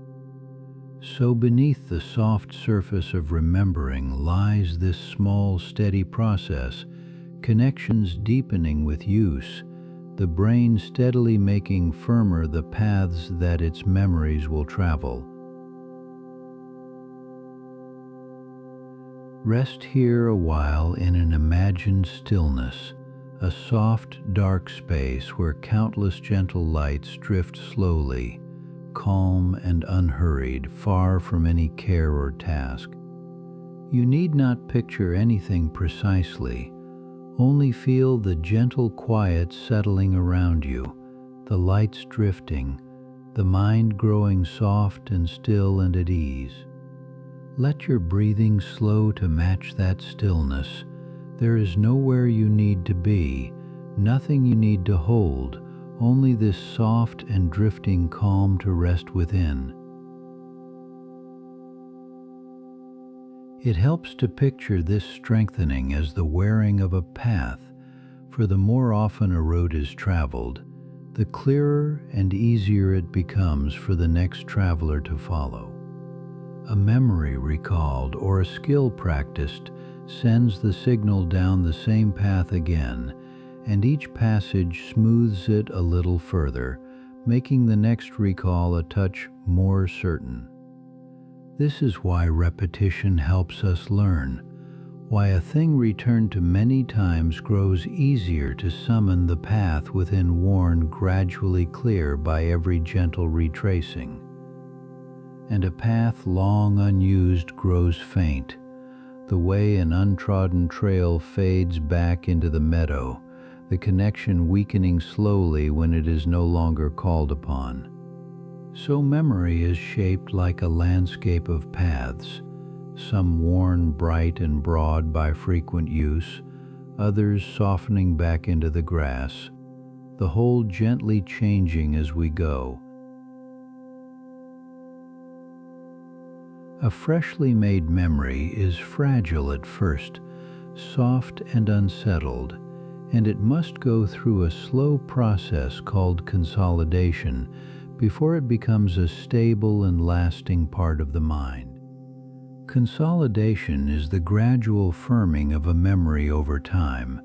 So beneath the soft surface of remembering lies this small, steady process, connections deepening with use, the brain steadily making firmer the paths that its memories will travel. Rest here a while in an imagined stillness, a soft, dark space where countless gentle lights drift slowly, calm and unhurried, far from any care or task. You need not picture anything precisely, only feel the gentle quiet settling around you, the lights drifting, the mind growing soft and still and at ease. Let your breathing slow to match that stillness. There is nowhere you need to be, nothing you need to hold, only this soft and drifting calm to rest within. It helps to picture this strengthening as the wearing of a path, for the more often a road is traveled, the clearer and easier it becomes for the next traveler to follow. A memory recalled or a skill practiced sends the signal down the same path again, and each passage smooths it a little further, making the next recall a touch more certain. This is why repetition helps us learn, why a thing returned to many times grows easier to summon the path within worn gradually clear by every gentle retracing. And a path long unused grows faint, the way an untrodden trail fades back into the meadow, the connection weakening slowly when it is no longer called upon. So memory is shaped like a landscape of paths, some worn bright and broad by frequent use, others softening back into the grass, the whole gently changing as we go. A freshly made memory is fragile at first, soft and unsettled, and it must go through a slow process called consolidation before it becomes a stable and lasting part of the mind. Consolidation is the gradual firming of a memory over time,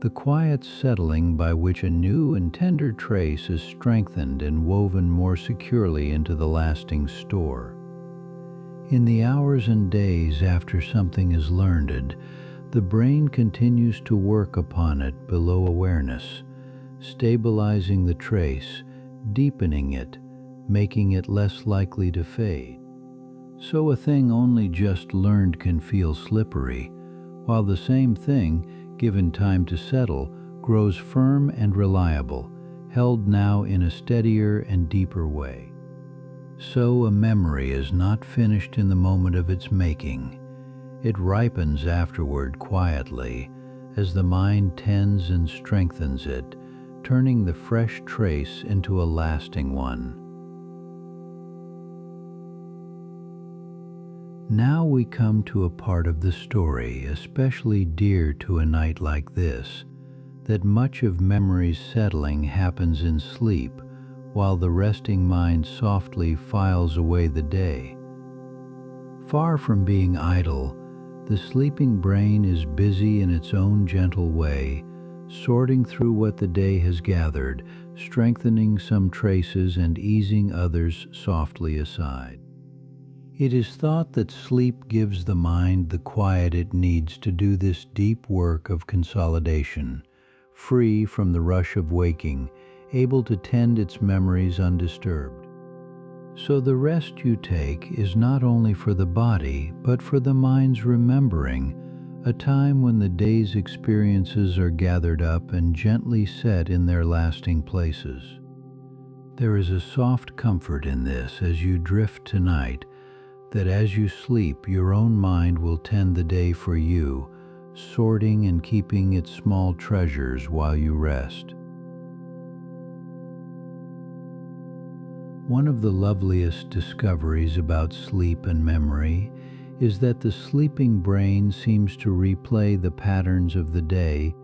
the quiet settling by which a new and tender trace is strengthened and woven more securely into the lasting store. In the hours and days after something is learned, the brain continues to work upon it below awareness, stabilizing the trace, deepening it, making it less likely to fade. So a thing only just learned can feel slippery, while the same thing, given time to settle, grows firm and reliable, held now in a steadier and deeper way. So a memory is not finished in the moment of its making. It ripens afterward quietly as the mind tends and strengthens it, turning the fresh trace into a lasting one. Now we come to a part of the story especially dear to a night like this, that much of memory's settling happens in sleep, while the resting mind softly files away the day. Far from being idle, the sleeping brain is busy in its own gentle way, sorting through what the day has gathered, strengthening some traces and easing others softly aside. It is thought that sleep gives the mind the quiet it needs to do this deep work of consolidation, free from the rush of waking, able to tend its memories undisturbed. So the rest you take is not only for the body, but for the mind's remembering, a time when the day's experiences are gathered up and gently set in their lasting places. There is a soft comfort in this as you drift tonight, that as you sleep your own mind will tend the day for you, sorting and keeping its small treasures while you rest. One of the loveliest discoveries about sleep and memory is that the sleeping brain seems to replay the patterns of the day,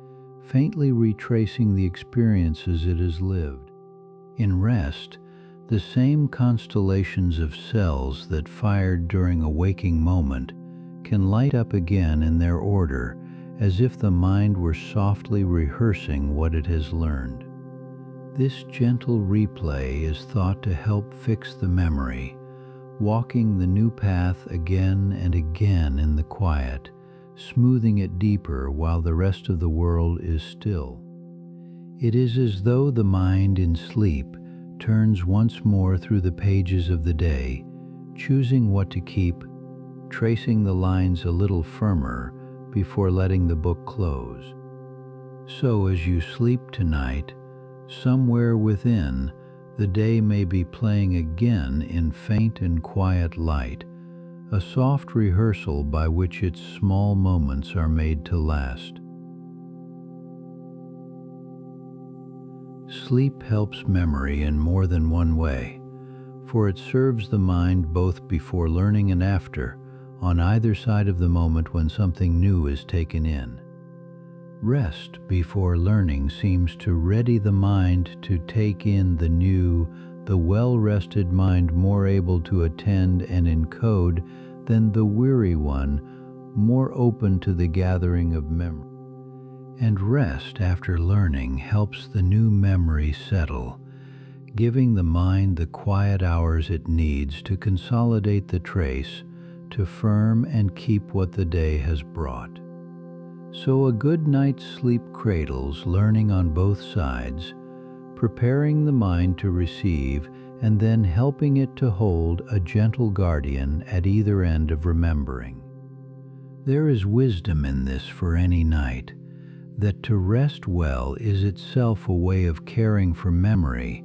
faintly retracing the experiences it has lived. In rest, the same constellations of cells that fired during a waking moment can light up again in their order, as if the mind were softly rehearsing what it has learned. This gentle replay is thought to help fix the memory, walking the new path again and again in the quiet, smoothing it deeper while the rest of the world is still. It is as though the mind in sleep turns once more through the pages of the day, choosing what to keep, tracing the lines a little firmer before letting the book close. So as you sleep tonight, somewhere within, the day may be playing again in faint and quiet light, a soft rehearsal by which its small moments are made to last. Sleep helps memory in more than one way, for it serves the mind both before learning and after, on either side of the moment when something new is taken in. Rest before learning seems to ready the mind to take in the new, the well-rested mind more able to attend and encode than the weary one, more open to the gathering of memory. And rest after learning helps the new memory settle, giving the mind the quiet hours it needs to consolidate the trace, to firm and keep what the day has brought. So a good night's sleep cradles learning on both sides, preparing the mind to receive and then helping it to hold a gentle guardian at either end of remembering. There is wisdom in this for any night, that to rest well is itself a way of caring for memory,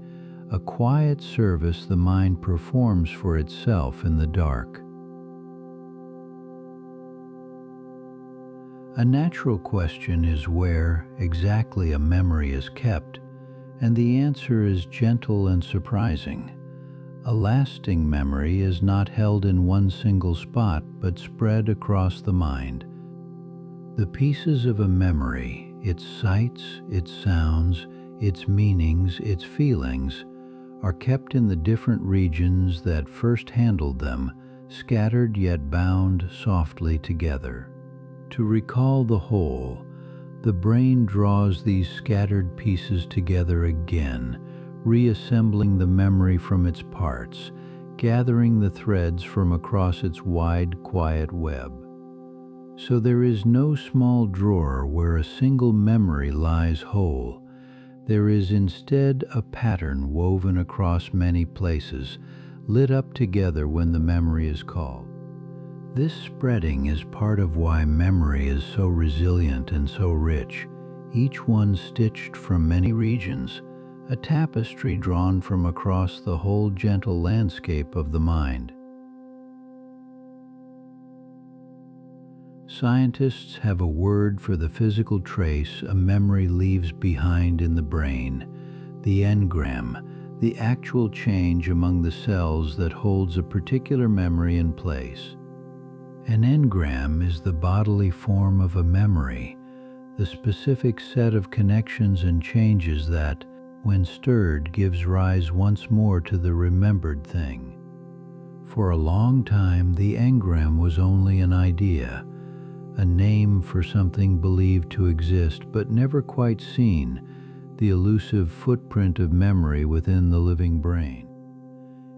a quiet service the mind performs for itself in the dark. A natural question is where exactly a memory is kept, and the answer is gentle and surprising. A lasting memory is not held in one single spot, but spread across the mind. The pieces of a memory, its sights, its sounds, its meanings, its feelings, are kept in the different regions that first handled them, scattered yet bound softly together. To recall the whole, the brain draws these scattered pieces together again, reassembling the memory from its parts, gathering the threads from across its wide, quiet web. So there is no small drawer where a single memory lies whole. There is instead a pattern woven across many places, lit up together when the memory is called. This spreading is part of why memory is so resilient and so rich, each one stitched from many regions, a tapestry drawn from across the whole gentle landscape of the mind. Scientists have a word for the physical trace a memory leaves behind in the brain, the engram, the actual change among the cells that holds a particular memory in place. An engram is the bodily form of a memory, the specific set of connections and changes that, when stirred, gives rise once more to the remembered thing. For a long time, the engram was only an idea, a name for something believed to exist but never quite seen, the elusive footprint of memory within the living brain.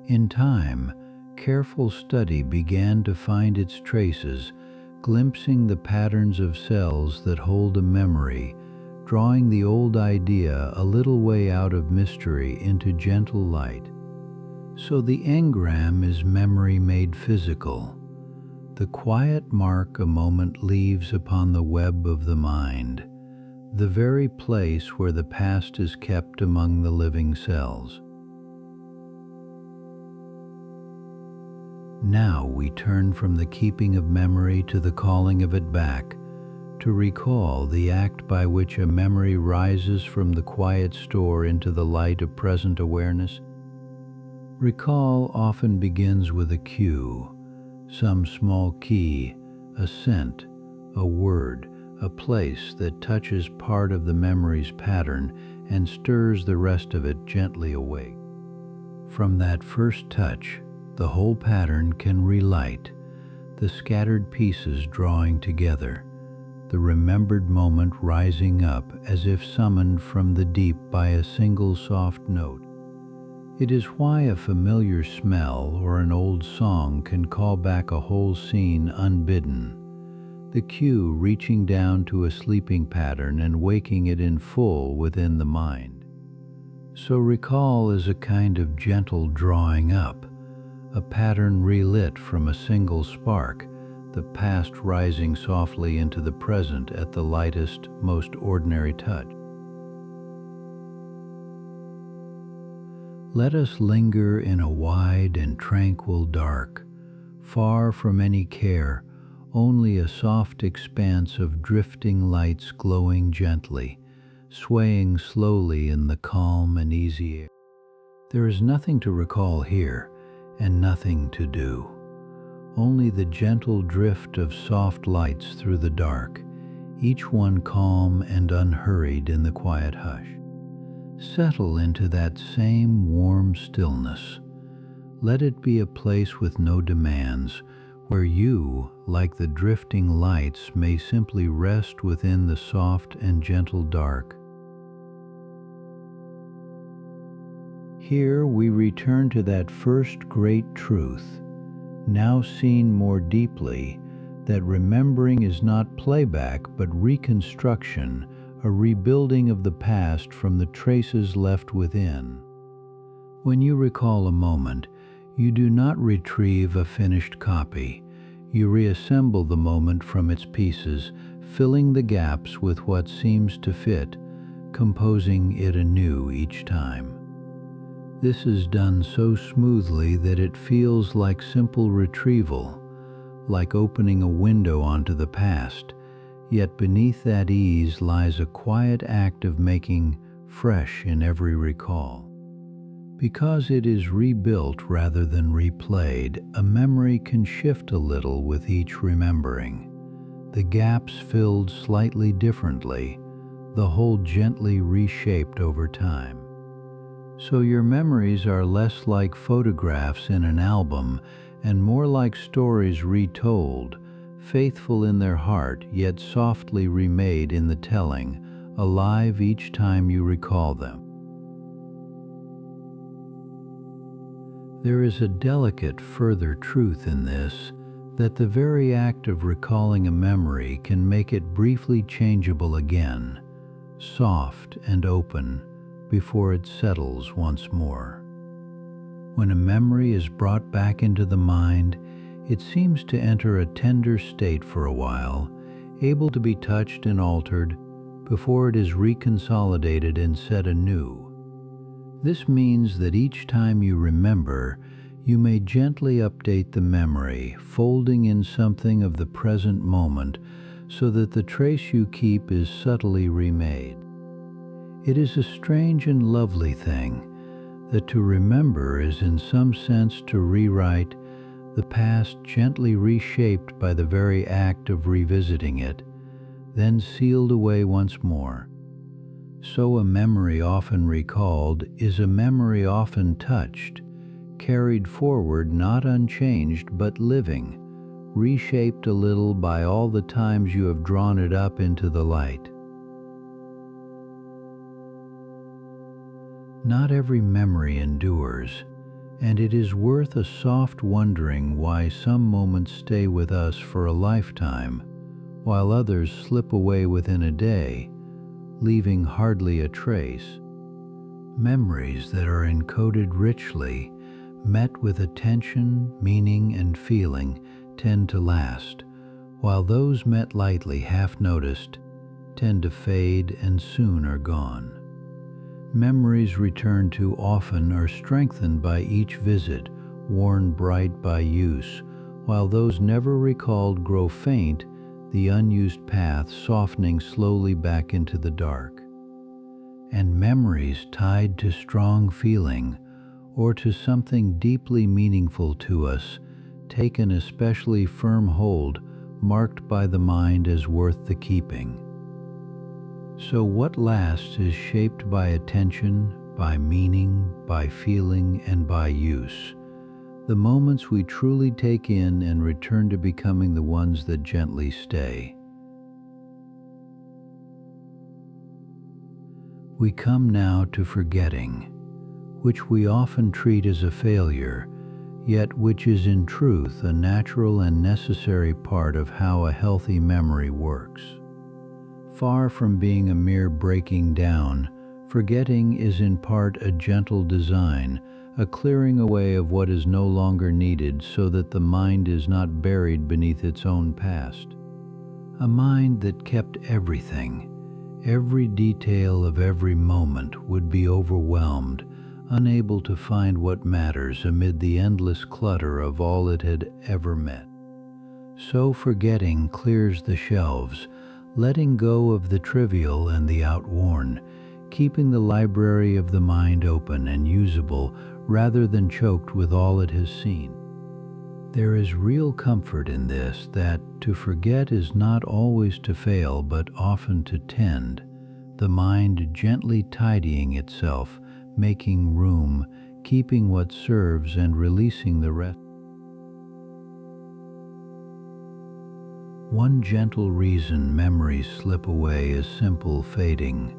In time, careful study began to find its traces, glimpsing the patterns of cells that hold a memory, drawing the old idea a little way out of mystery into gentle light. So the engram is memory made physical, the quiet mark a moment leaves upon the web of the mind, the very place where the past is kept among the living cells. Now we turn from the keeping of memory to the calling of it back, to recall the act by which a memory rises from the quiet store into the light of present awareness. Recall often begins with a cue, some small key, a scent, a word, a place that touches part of the memory's pattern and stirs the rest of it gently awake. From that first touch, the whole pattern can relight, the scattered pieces drawing together, the remembered moment rising up as if summoned from the deep by a single soft note. It is why a familiar smell or an old song can call back a whole scene unbidden, the cue reaching down to a sleeping pattern and waking it in full within the mind. So recall is a kind of gentle drawing up, a pattern relit from a single spark, the past rising softly into the present at the lightest, most ordinary touch. Let us linger in a wide and tranquil dark, far from any care, only a soft expanse of drifting lights glowing gently, swaying slowly in the calm and easy air. There is nothing to recall here, and nothing to do. Only the gentle drift of soft lights through the dark, each one calm and unhurried in the quiet hush. Settle into that same warm stillness. Let it be a place with no demands, where you, like the drifting lights, may simply rest within the soft and gentle dark. Here we return to that first great truth, now seen more deeply, that remembering is not playback but reconstruction, a rebuilding of the past from the traces left within. When you recall a moment, you do not retrieve a finished copy. You reassemble the moment from its pieces, filling the gaps with what seems to fit, composing it anew each time. This is done so smoothly that it feels like simple retrieval, like opening a window onto the past, yet beneath that ease lies a quiet act of making fresh in every recall. Because it is rebuilt rather than replayed, a memory can shift a little with each remembering, the gaps filled slightly differently, the whole gently reshaped over time. So your memories are less like photographs in an album and more like stories retold, faithful in their heart yet softly remade in the telling, alive each time you recall them. There is a delicate further truth in this, that the very act of recalling a memory can make it briefly changeable again, soft and open, before it settles once more. When a memory is brought back into the mind, it seems to enter a tender state for a while, able to be touched and altered, before it is reconsolidated and set anew. This means that each time you remember, you may gently update the memory, folding in something of the present moment so that the trace you keep is subtly remade. It is a strange and lovely thing that to remember is in some sense to rewrite, the past gently reshaped by the very act of revisiting it, then sealed away once more. So a memory often recalled is a memory often touched, carried forward not unchanged but living, reshaped a little by all the times you have drawn it up into the light. Not every memory endures, and it is worth a soft wondering why some moments stay with us for a lifetime, while others slip away within a day, leaving hardly a trace. Memories that are encoded richly, met with attention, meaning, and feeling, tend to last, while those met lightly, half noticed, tend to fade and soon are gone. Memories returned to often are strengthened by each visit, worn bright by use, while those never recalled grow faint, the unused path softening slowly back into the dark. And memories tied to strong feeling, or to something deeply meaningful to us, take an especially firm hold, marked by the mind as worth the keeping. So what lasts is shaped by attention, by meaning, by feeling, and by use. The moments we truly take in and return to becoming the ones that gently stay. We come now to forgetting, which we often treat as a failure, yet which is in truth a natural and necessary part of how a healthy memory works. Far from being a mere breaking down, forgetting is in part a gentle design, a clearing away of what is no longer needed so that the mind is not buried beneath its own past. A mind that kept everything, every detail of every moment, would be overwhelmed, unable to find what matters amid the endless clutter of all it had ever met. So forgetting clears the shelves, letting go of the trivial and the outworn, keeping the library of the mind open and usable rather than choked with all it has seen. There is real comfort in this, that to forget is not always to fail but often to tend, the mind gently tidying itself, making room, keeping what serves and releasing the rest. One gentle reason memories slip away is simple fading,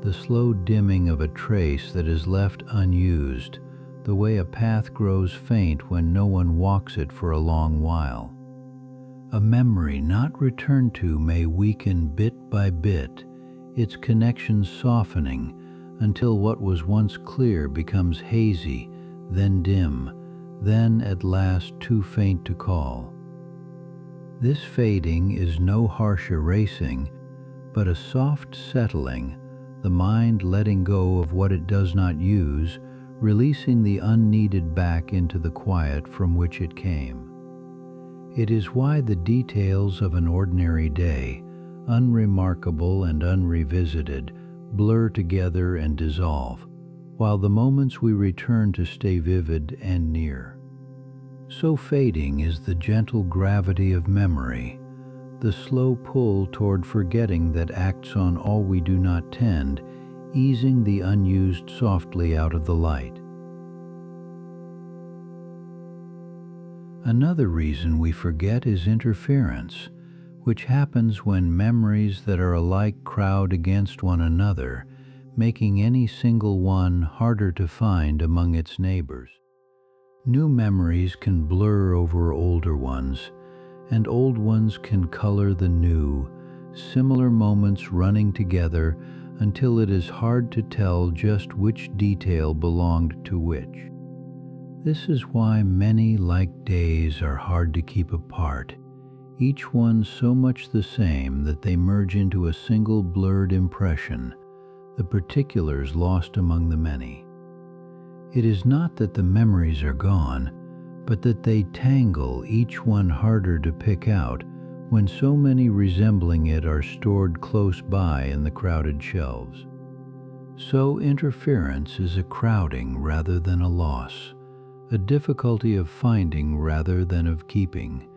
the slow dimming of a trace that is left unused, the way a path grows faint when no one walks it for a long while. A memory not returned to may weaken bit by bit, its connections softening, until what was once clear becomes hazy, then dim, then at last too faint to call. This fading is no harsh erasing, but a soft settling, the mind letting go of what it does not use, releasing the unneeded back into the quiet from which it came. It is why the details of an ordinary day, unremarkable and unrevisited, blur together and dissolve, while the moments we return to stay vivid and near. So fading is the gentle gravity of memory, the slow pull toward forgetting that acts on all we do not tend, easing the unused softly out of the light. Another reason we forget is interference, which happens when memories that are alike crowd against one another, making any single one harder to find among its neighbors. New memories can blur over older ones, and old ones can color the new, similar moments running together until it is hard to tell just which detail belonged to which. This is why many like days are hard to keep apart, each one so much the same that they merge into a single blurred impression, the particulars lost among the many. It is not that the memories are gone, but that they tangle, each one harder to pick out, when so many resembling it are stored close by in the crowded shelves. So interference is a crowding rather than a loss, a difficulty of finding rather than of keeping,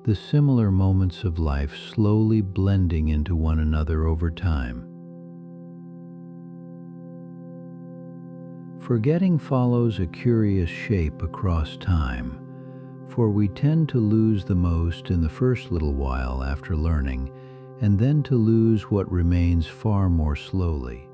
the similar moments of life slowly blending into one another over time. Forgetting follows a curious shape across time, for we tend to lose the most in the first little while after learning, and then to lose what remains far more slowly.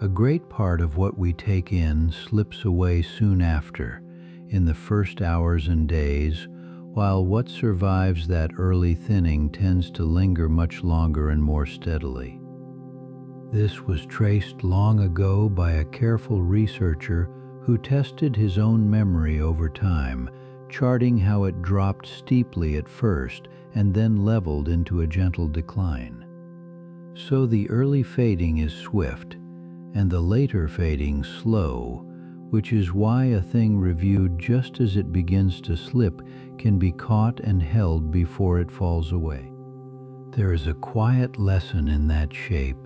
A great part of what we take in slips away soon after, in the first hours and days, while what survives that early thinning tends to linger much longer and more steadily. This was traced long ago by a careful researcher who tested his own memory over time, charting how it dropped steeply at first and then leveled into a gentle decline. So the early fading is swift, and the later fading slow, which is why a thing reviewed just as it begins to slip can be caught and held before it falls away. There is a quiet lesson in that shape,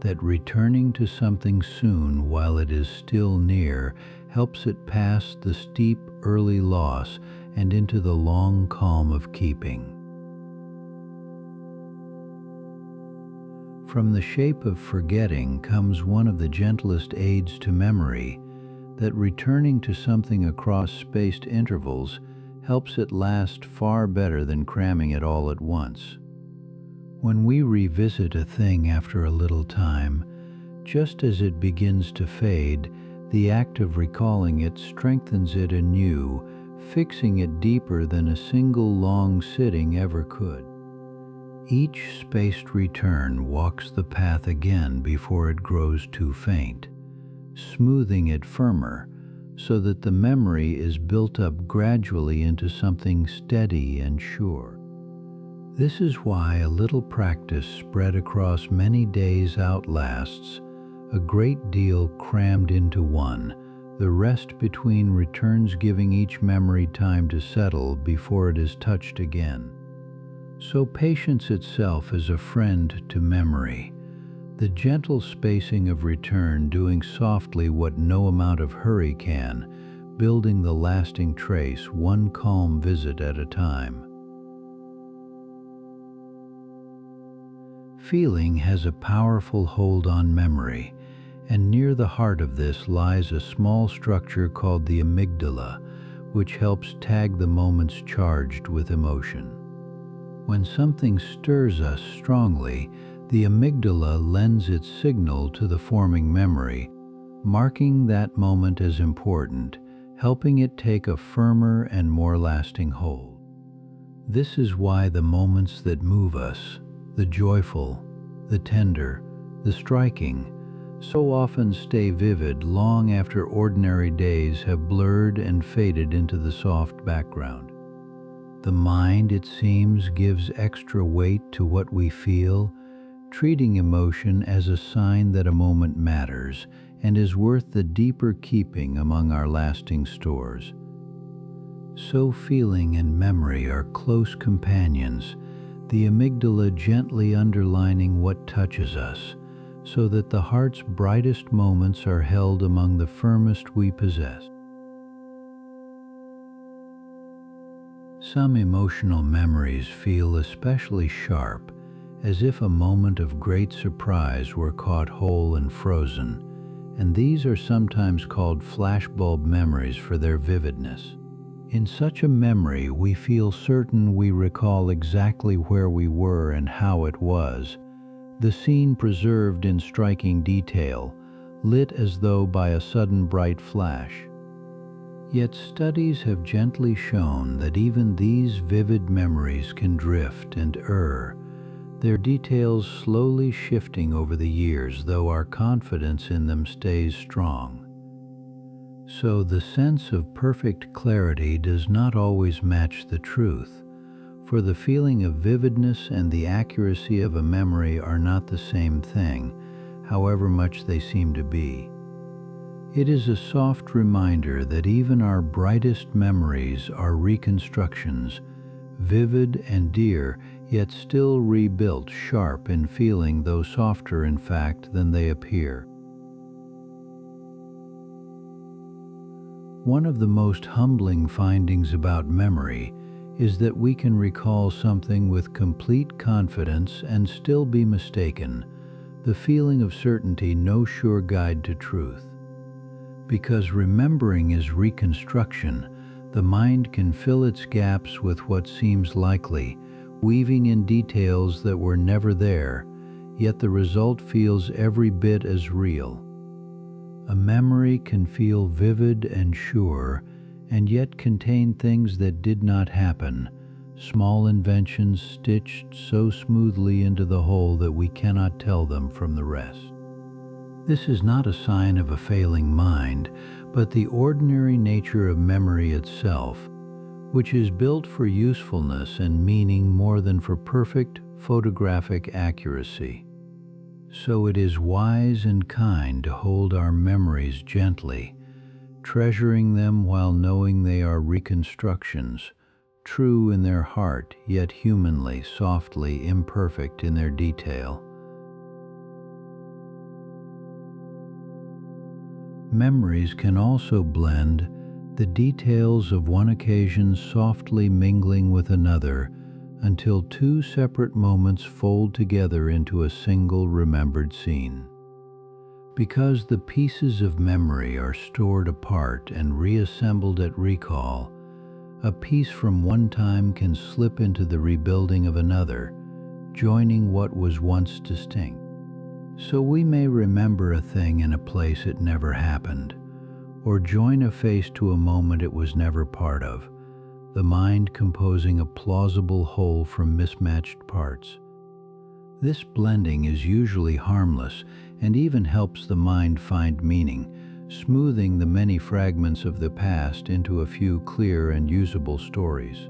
that returning to something soon while it is still near helps it pass the steep early loss and into the long calm of keeping. From the shape of forgetting comes one of the gentlest aids to memory, that returning to something across spaced intervals helps it last far better than cramming it all at once. When we revisit a thing after a little time, just as it begins to fade, the act of recalling it strengthens it anew, fixing it deeper than a single long sitting ever could. Each spaced return walks the path again before it grows too faint, smoothing it firmer so that the memory is built up gradually into something steady and sure. This is why a little practice spread across many days outlasts a great deal crammed into one, the rest between returns giving each memory time to settle before it is touched again. So patience itself is a friend to memory, the gentle spacing of return doing softly what no amount of hurry can, building the lasting trace one calm visit at a time. Feeling has a powerful hold on memory, and near the heart of this lies a small structure called the amygdala, which helps tag the moments charged with emotion. When something stirs us strongly, the amygdala lends its signal to the forming memory, marking that moment as important, helping it take a firmer and more lasting hold. This is why the moments that move us, the joyful, the tender, the striking, so often stay vivid long after ordinary days have blurred and faded into the soft background. The mind, it seems, gives extra weight to what we feel, treating emotion as a sign that a moment matters and is worth the deeper keeping among our lasting stores. So feeling and memory are close companions, the amygdala gently underlining what touches us, so that the heart's brightest moments are held among the firmest we possess. Some emotional memories feel especially sharp, as if a moment of great surprise were caught whole and frozen, and these are sometimes called flashbulb memories for their vividness. In such a memory, we feel certain we recall exactly where we were and how it was, the scene preserved in striking detail, lit as though by a sudden bright flash. Yet studies have gently shown that even these vivid memories can drift and err, their details slowly shifting over the years, though our confidence in them stays strong. So the sense of perfect clarity does not always match the truth, for the feeling of vividness and the accuracy of a memory are not the same thing, however much they seem to be. It is a soft reminder that even our brightest memories are reconstructions, vivid and dear, yet still rebuilt, sharp in feeling, though softer in fact than they appear. One of the most humbling findings about memory is that we can recall something with complete confidence and still be mistaken, the feeling of certainty no sure guide to truth. Because remembering is reconstruction, the mind can fill its gaps with what seems likely, weaving in details that were never there, yet the result feels every bit as real. A memory can feel vivid and sure, and yet contain things that did not happen, small inventions stitched so smoothly into the whole that we cannot tell them from the rest. This is not a sign of a failing mind, but the ordinary nature of memory itself, which is built for usefulness and meaning more than for perfect photographic accuracy. So it is wise and kind to hold our memories gently, treasuring them while knowing they are reconstructions, true in their heart, yet humanly, softly imperfect in their detail. Memories can also blend the details of one occasion softly mingling with another until two separate moments fold together into a single remembered scene. Because the pieces of memory are stored apart and reassembled at recall, a piece from one time can slip into the rebuilding of another, joining what was once distinct. So we may remember a thing in a place it never happened, or join a face to a moment it was never part of, the mind composing a plausible whole from mismatched parts. This blending is usually harmless and even helps the mind find meaning, smoothing the many fragments of the past into a few clear and usable stories.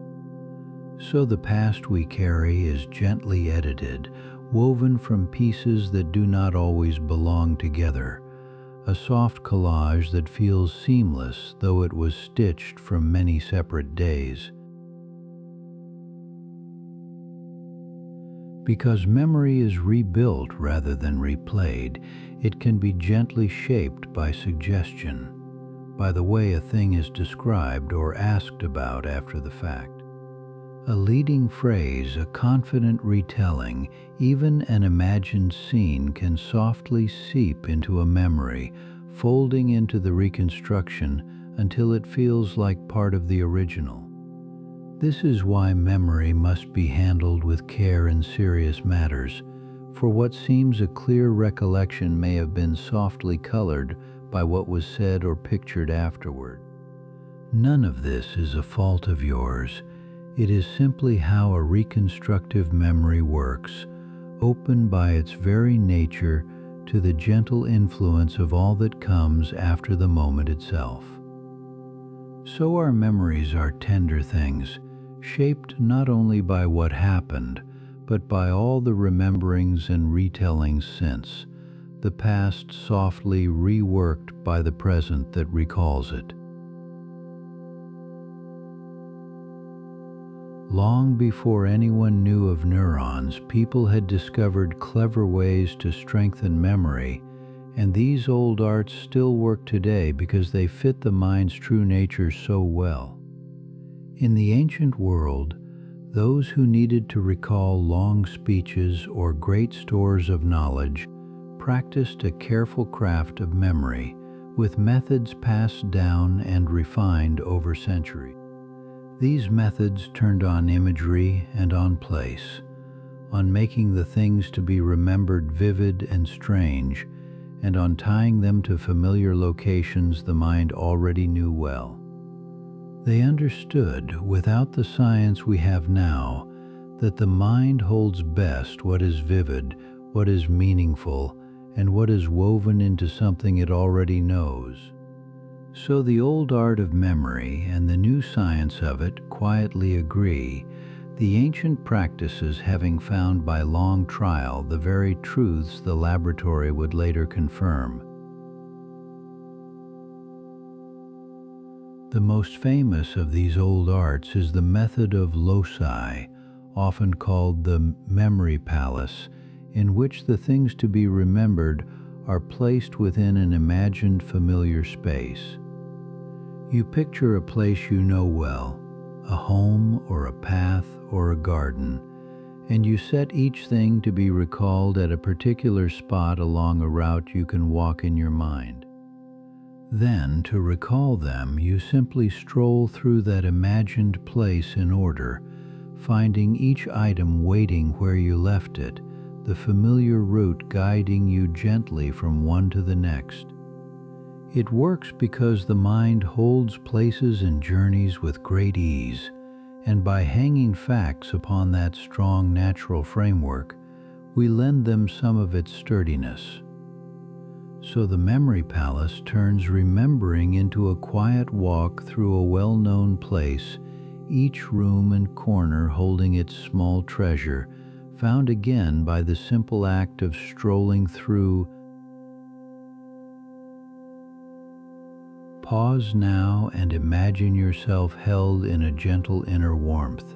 So the past we carry is gently edited, woven from pieces that do not always belong together, a soft collage that feels seamless though it was stitched from many separate days. Because memory is rebuilt rather than replayed, it can be gently shaped by suggestion, by the way a thing is described or asked about after the fact. A leading phrase, a confident retelling, even an imagined scene can softly seep into a memory, folding into the reconstruction until it feels like part of the original. This is why memory must be handled with care in serious matters, for what seems a clear recollection may have been softly colored by what was said or pictured afterward. None of this is a fault of yours. It is simply how a reconstructive memory works, open by its very nature to the gentle influence of all that comes after the moment itself. So our memories are tender things, shaped not only by what happened, but by all the rememberings and retellings since, the past softly reworked by the present that recalls it. Long before anyone knew of neurons, people had discovered clever ways to strengthen memory, and these old arts still work today because they fit the mind's true nature so well. In the ancient world, those who needed to recall long speeches or great stores of knowledge practiced a careful craft of memory, with methods passed down and refined over centuries. These methods turned on imagery and on place, on making the things to be remembered vivid and strange, and on tying them to familiar locations the mind already knew well. They understood, without the science we have now, that the mind holds best what is vivid, what is meaningful, and what is woven into something it already knows. So the old art of memory and the new science of it quietly agree, the ancient practices having found by long trial the very truths the laboratory would later confirm. The most famous of these old arts is the method of loci, often called the memory palace, in which the things to be remembered are placed within an imagined familiar space. You picture a place you know well, a home or a path or a garden, and you set each thing to be recalled at a particular spot along a route you can walk in your mind. Then, to recall them, you simply stroll through that imagined place in order, finding each item waiting where you left it, the familiar route guiding you gently from one to the next. It works because the mind holds places and journeys with great ease, and by hanging facts upon that strong natural framework, we lend them some of its sturdiness. So the memory palace turns remembering into a quiet walk through a well-known place, each room and corner holding its small treasure, found again by the simple act of strolling through. Pause now and imagine yourself held in a gentle inner warmth,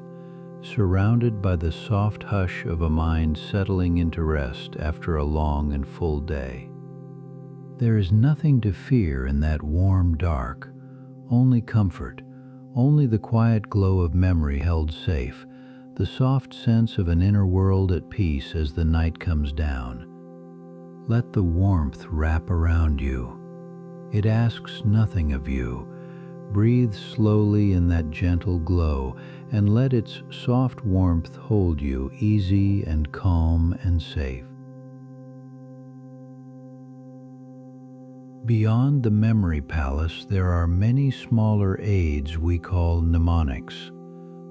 surrounded by the soft hush of a mind settling into rest after a long and full day. There is nothing to fear in that warm dark, only comfort, only the quiet glow of memory held safe, the soft sense of an inner world at peace as the night comes down. Let the warmth wrap around you. It asks nothing of you. Breathe slowly in that gentle glow and let its soft warmth hold you easy and calm and safe. Beyond the memory palace, there are many smaller aids we call mnemonics,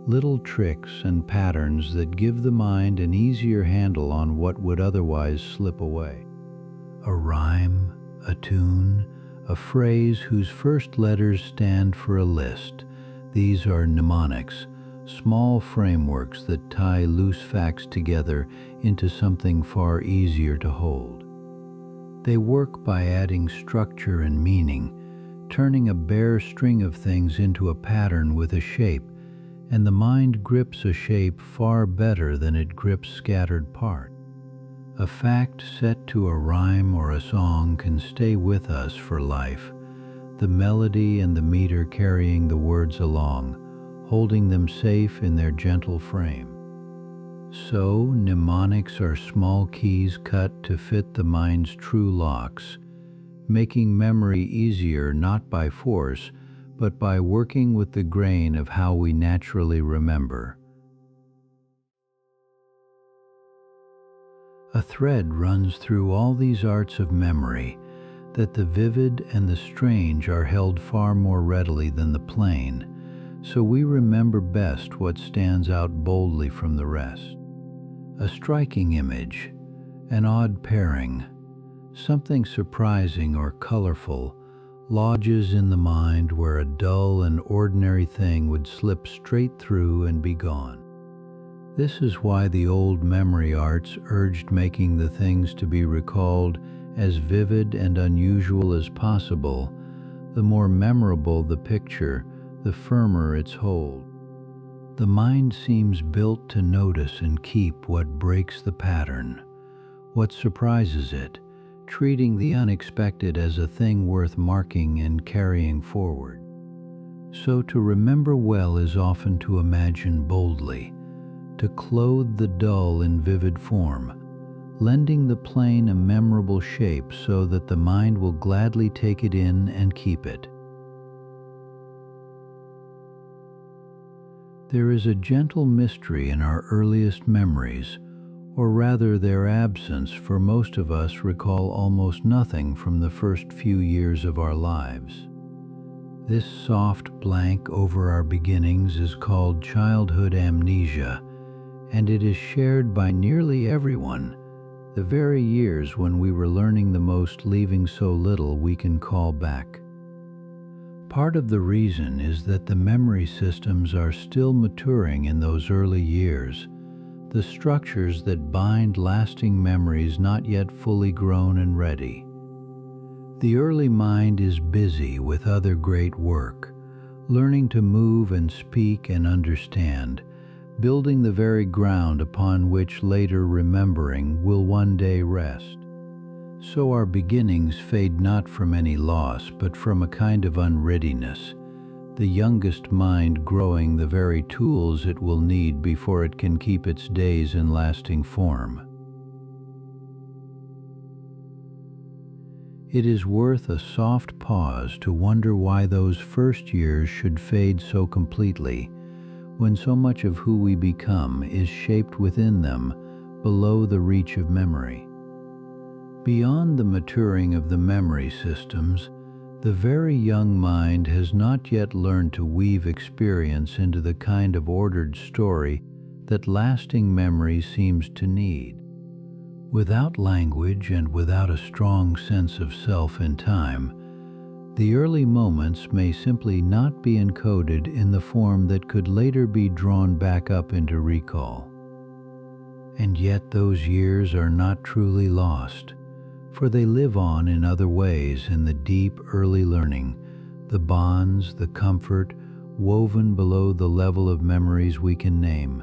little tricks and patterns that give the mind an easier handle on what would otherwise slip away. A rhyme, a tune, a phrase whose first letters stand for a list. These are mnemonics, small frameworks that tie loose facts together into something far easier to hold. They work by adding structure and meaning, turning a bare string of things into a pattern with a shape, and the mind grips a shape far better than it grips scattered parts. A fact set to a rhyme or a song can stay with us for life, the melody and the meter carrying the words along, holding them safe in their gentle frame. So, mnemonics are small keys cut to fit the mind's true locks, making memory easier not by force, but by working with the grain of how we naturally remember. A thread runs through all these arts of memory, that the vivid and the strange are held far more readily than the plain, so we remember best what stands out boldly from the rest. A striking image, an odd pairing, something surprising or colorful, lodges in the mind where a dull and ordinary thing would slip straight through and be gone. This is why the old memory arts urged making the things to be recalled as vivid and unusual as possible. The more memorable the picture, the firmer its hold. The mind seems built to notice and keep what breaks the pattern, what surprises it, treating the unexpected as a thing worth marking and carrying forward. So to remember well is often to imagine boldly, to clothe the dull in vivid form, lending the plain a memorable shape so that the mind will gladly take it in and keep it. There is a gentle mystery in our earliest memories, or rather their absence, for most of us recall almost nothing from the first few years of our lives. This soft blank over our beginnings is called childhood amnesia, and it is shared by nearly everyone, the very years when we were learning the most, leaving so little we can call back. Part of the reason is that the memory systems are still maturing in those early years, the structures that bind lasting memories not yet fully grown and ready. The early mind is busy with other great work, learning to move and speak and understand, building the very ground upon which later remembering will one day rest. So our beginnings fade not from any loss, but from a kind of unreadiness, the youngest mind growing the very tools it will need before it can keep its days in lasting form. It is worth a soft pause to wonder why those first years should fade so completely, when so much of who we become is shaped within them, below the reach of memory. Beyond the maturing of the memory systems, the very young mind has not yet learned to weave experience into the kind of ordered story that lasting memory seems to need. Without language and without a strong sense of self in time, the early moments may simply not be encoded in the form that could later be drawn back up into recall. And yet those years are not truly lost, for they live on in other ways in the deep early learning, the bonds, the comfort, woven below the level of memories we can name.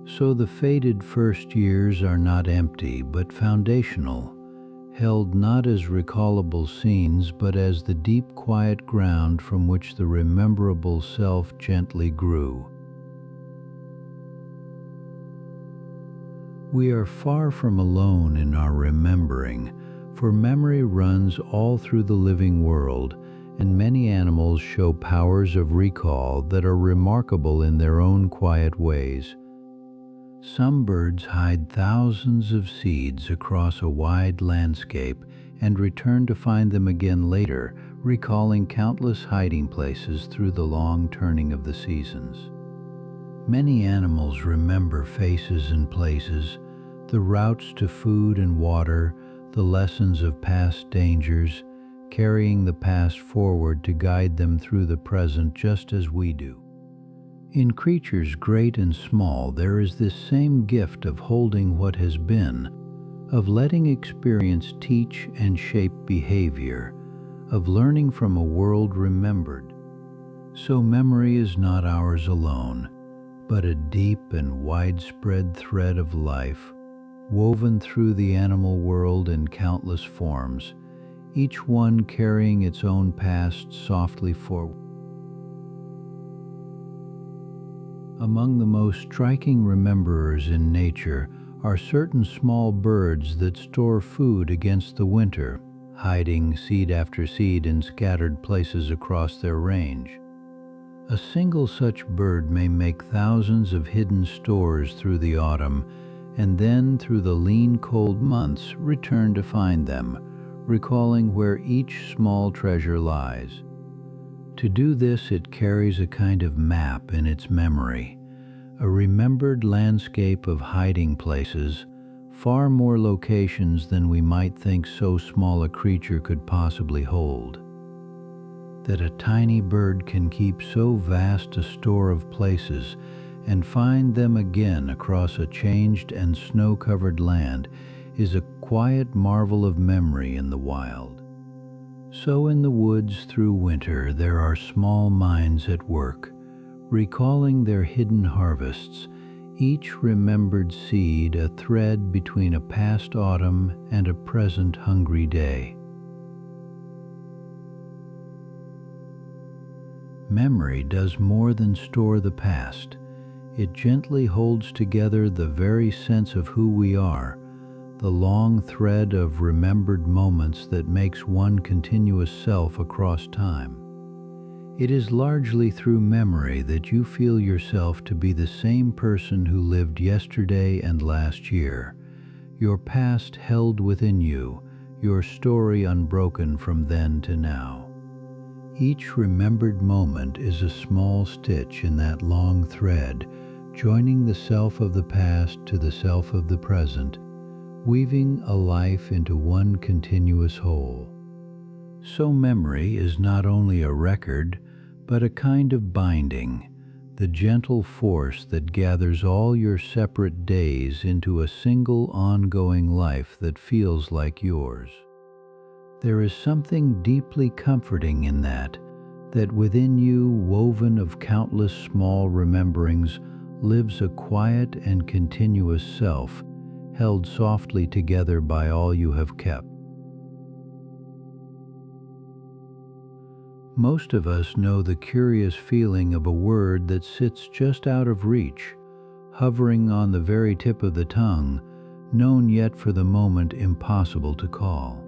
So the faded first years are not empty, but foundational, held not as recallable scenes but as the deep quiet ground from which the rememberable self gently grew. We are far from alone in our remembering, for memory runs all through the living world, and many animals show powers of recall that are remarkable in their own quiet ways. Some birds hide thousands of seeds across a wide landscape and return to find them again later, recalling countless hiding places through the long turning of the seasons. Many animals remember faces and places, the routes to food and water, the lessons of past dangers, carrying the past forward to guide them through the present just as we do. In creatures great and small, there is this same gift of holding what has been, of letting experience teach and shape behavior, of learning from a world remembered. So memory is not ours alone, but a deep and widespread thread of life, woven through the animal world in countless forms, each one carrying its own past softly forward. Among the most striking rememberers in nature are certain small birds that store food against the winter, hiding seed after seed in scattered places across their range. A single such bird may make thousands of hidden stores through the autumn, and then through the lean cold months return to find them, recalling where each small treasure lies. To do this, it carries a kind of map in its memory, a remembered landscape of hiding places, far more locations than we might think so small a creature could possibly hold. That a tiny bird can keep so vast a store of places and find them again across a changed and snow-covered land is a quiet marvel of memory in the wild. So in the woods through winter there are small minds at work, recalling their hidden harvests, each remembered seed a thread between a past autumn and a present hungry day. Memory does more than store the past. It gently holds together the very sense of who we are, the long thread of remembered moments that makes one continuous self across time. It is largely through memory that you feel yourself to be the same person who lived yesterday and last year, your past held within you, your story unbroken from then to now. Each remembered moment is a small stitch in that long thread, joining the self of the past to the self of the present, weaving a life into one continuous whole. So memory is not only a record, but a kind of binding, the gentle force that gathers all your separate days into a single ongoing life that feels like yours. There is something deeply comforting in that within you, woven of countless small rememberings, lives a quiet and continuous self, held softly together by all you have kept. Most of us know the curious feeling of a word that sits just out of reach, hovering on the very tip of the tongue, known yet for the moment impossible to call.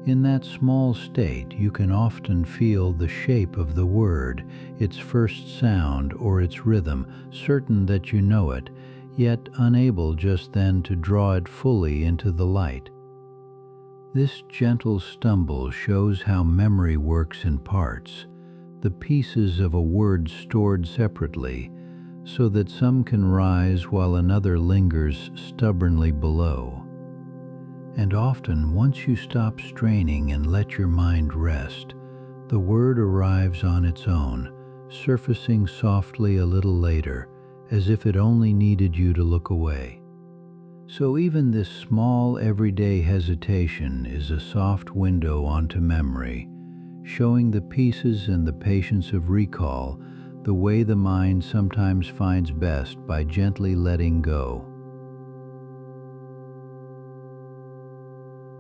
In that small state, you can often feel the shape of the word, its first sound or its rhythm, certain that you know it, yet unable just then to draw it fully into the light. This gentle stumble shows how memory works in parts, the pieces of a word stored separately, so that some can rise while another lingers stubbornly below. And often, once you stop straining and let your mind rest, the word arrives on its own, surfacing softly a little later, as if it only needed you to look away. So even this small everyday hesitation is a soft window onto memory, showing the pieces and the patience of recall, the way the mind sometimes finds best by gently letting go.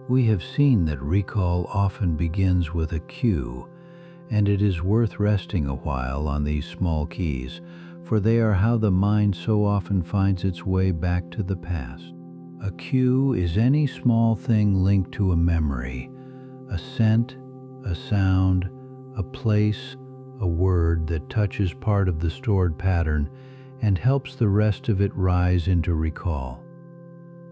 We have seen that recall often begins with a cue, and it is worth resting a while on these small keys, for they are how the mind so often finds its way back to the past. A cue is any small thing linked to a memory, a scent, a sound, a place, a word that touches part of the stored pattern and helps the rest of it rise into recall.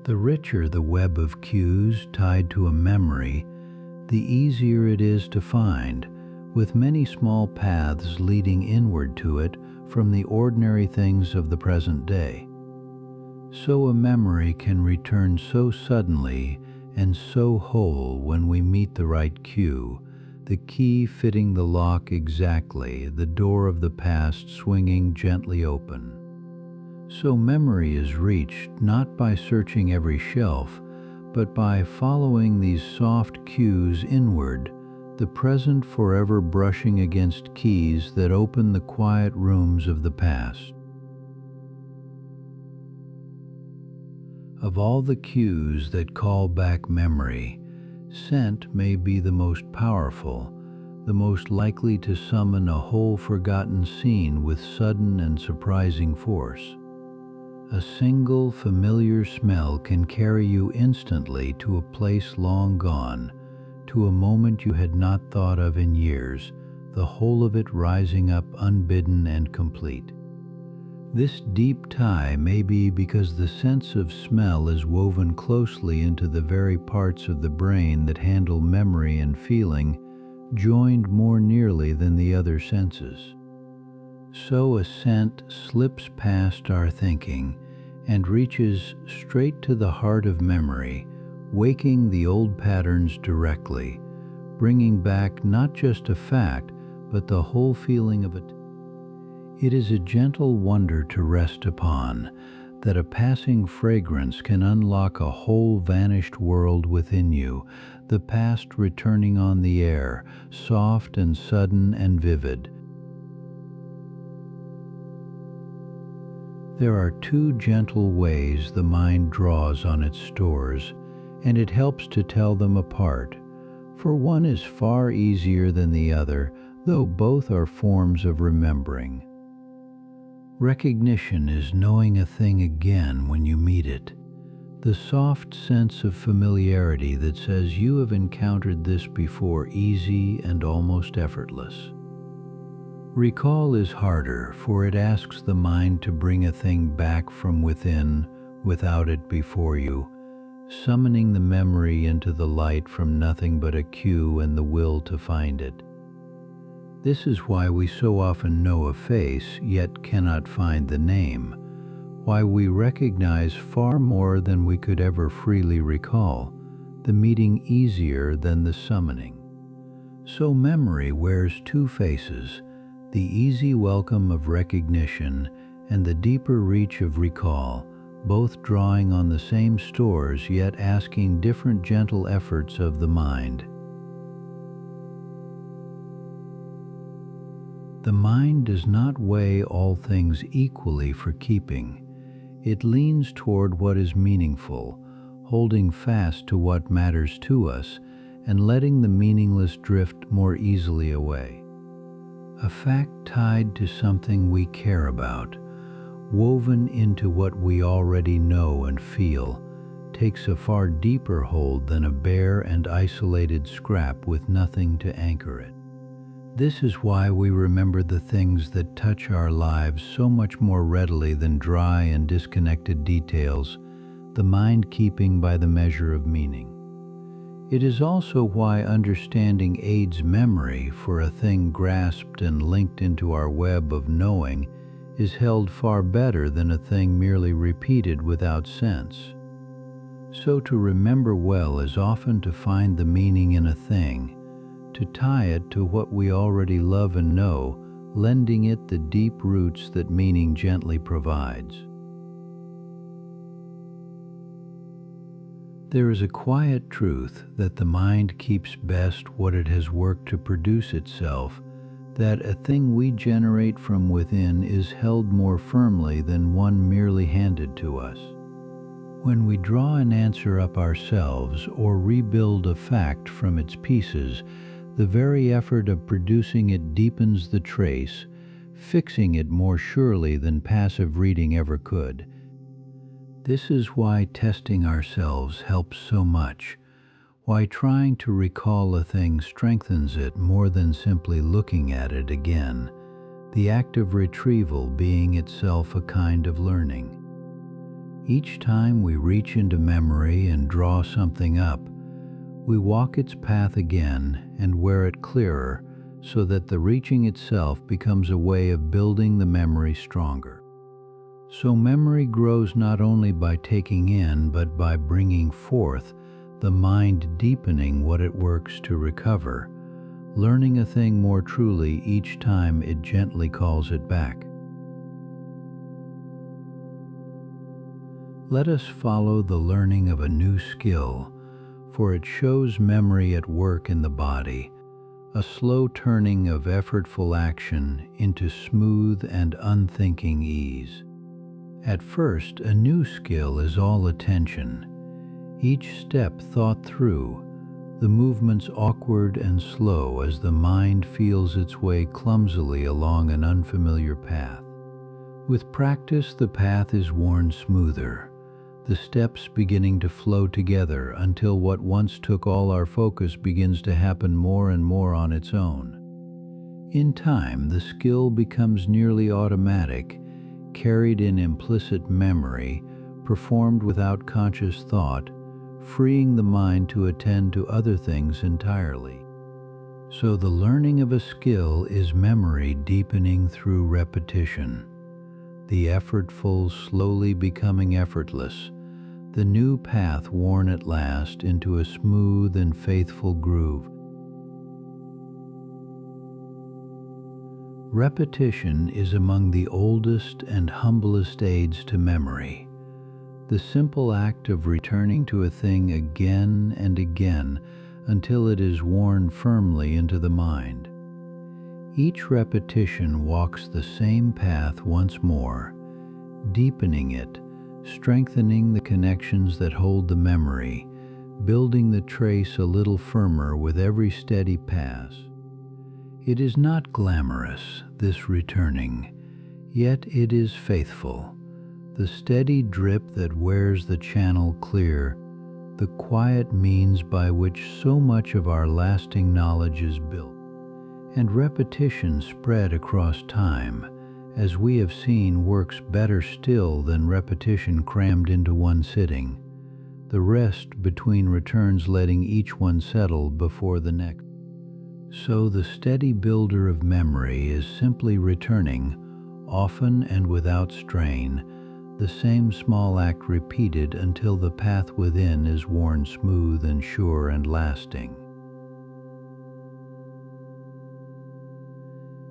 The richer the web of cues tied to a memory, the easier it is to find, with many small paths leading inward to it from the ordinary things of the present day. So a memory can return so suddenly and so whole when we meet the right cue, the key fitting the lock exactly, the door of the past swinging gently open. So memory is reached not by searching every shelf, but by following these soft cues inward, the present forever brushing against keys that open the quiet rooms of the past. Of all the cues that call back memory, scent may be the most powerful, the most likely to summon a whole forgotten scene with sudden and surprising force. A single familiar smell can carry you instantly to a place long gone, to a moment you had not thought of in years, the whole of it rising up unbidden and complete. This deep tie may be because the sense of smell is woven closely into the very parts of the brain that handle memory and feeling, joined more nearly than the other senses. So a scent slips past our thinking and reaches straight to the heart of memory, waking the old patterns directly, bringing back not just a fact, but the whole feeling of it. It is a gentle wonder to rest upon, that a passing fragrance can unlock a whole vanished world within you, the past returning on the air, soft and sudden and vivid. There are two gentle ways the mind draws on its stores, and it helps to tell them apart, for one is far easier than the other, though both are forms of remembering. Recognition is knowing a thing again when you meet it, the soft sense of familiarity that says you have encountered this before, easy and almost effortless. Recall is harder, for it asks the mind to bring a thing back from within without it before you, summoning the memory into the light from nothing but a cue and the will to find it. This is why we so often know a face, yet cannot find the name, why we recognize far more than we could ever freely recall, the meeting easier than the summoning. So memory wears two faces, the easy welcome of recognition and the deeper reach of recall, both drawing on the same stores yet asking different gentle efforts of the mind. The mind does not weigh all things equally for keeping. It leans toward what is meaningful, holding fast to what matters to us and letting the meaningless drift more easily away. A fact tied to something we care about, woven into what we already know and feel, takes a far deeper hold than a bare and isolated scrap with nothing to anchor it. This is why we remember the things that touch our lives so much more readily than dry and disconnected details, the mind keeping by the measure of meaning. It is also why understanding aids memory, for a thing grasped and linked into our web of knowing is held far better than a thing merely repeated without sense. So to remember well is often to find the meaning in a thing, to tie it to what we already love and know, lending it the deep roots that meaning gently provides. There is a quiet truth that the mind keeps best what it has worked to produce itself, that a thing we generate from within is held more firmly than one merely handed to us. When we draw an answer up ourselves or rebuild a fact from its pieces, the very effort of producing it deepens the trace, fixing it more surely than passive reading ever could. This is why testing ourselves helps so much, why trying to recall a thing strengthens it more than simply looking at it again, the act of retrieval being itself a kind of learning. Each time we reach into memory and draw something up, we walk its path again and wear it clearer so that the reaching itself becomes a way of building the memory stronger. So memory grows not only by taking in but by bringing forth, the mind deepening what it works to recover, learning a thing more truly each time it gently calls it back. Let us follow the learning of a new skill, for it shows memory at work in the body, a slow turning of effortful action into smooth and unthinking ease. At first, a new skill is all attention, each step thought through, the movements awkward and slow as the mind feels its way clumsily along an unfamiliar path. With practice, the path is worn smoother, the steps beginning to flow together until what once took all our focus begins to happen more and more on its own. In time, the skill becomes nearly automatic, carried in implicit memory, performed without conscious thought, freeing the mind to attend to other things entirely. So the learning of a skill is memory deepening through repetition, the effortful slowly becoming effortless, the new path worn at last into a smooth and faithful groove. Repetition is among the oldest and humblest aids to memory. The simple act of returning to a thing again and again until it is worn firmly into the mind. Each repetition walks the same path once more, deepening it, strengthening the connections that hold the memory, building the trace a little firmer with every steady pass. It is not glamorous, this returning, yet it is faithful, the steady drip that wears the channel clear, the quiet means by which so much of our lasting knowledge is built. And repetition spread across time, as we have seen, works better still than repetition crammed into one sitting, the rest between returns letting each one settle before the next. So the steady builder of memory is simply returning, often and without strain, the same small act repeated until the path within is worn smooth and sure and lasting.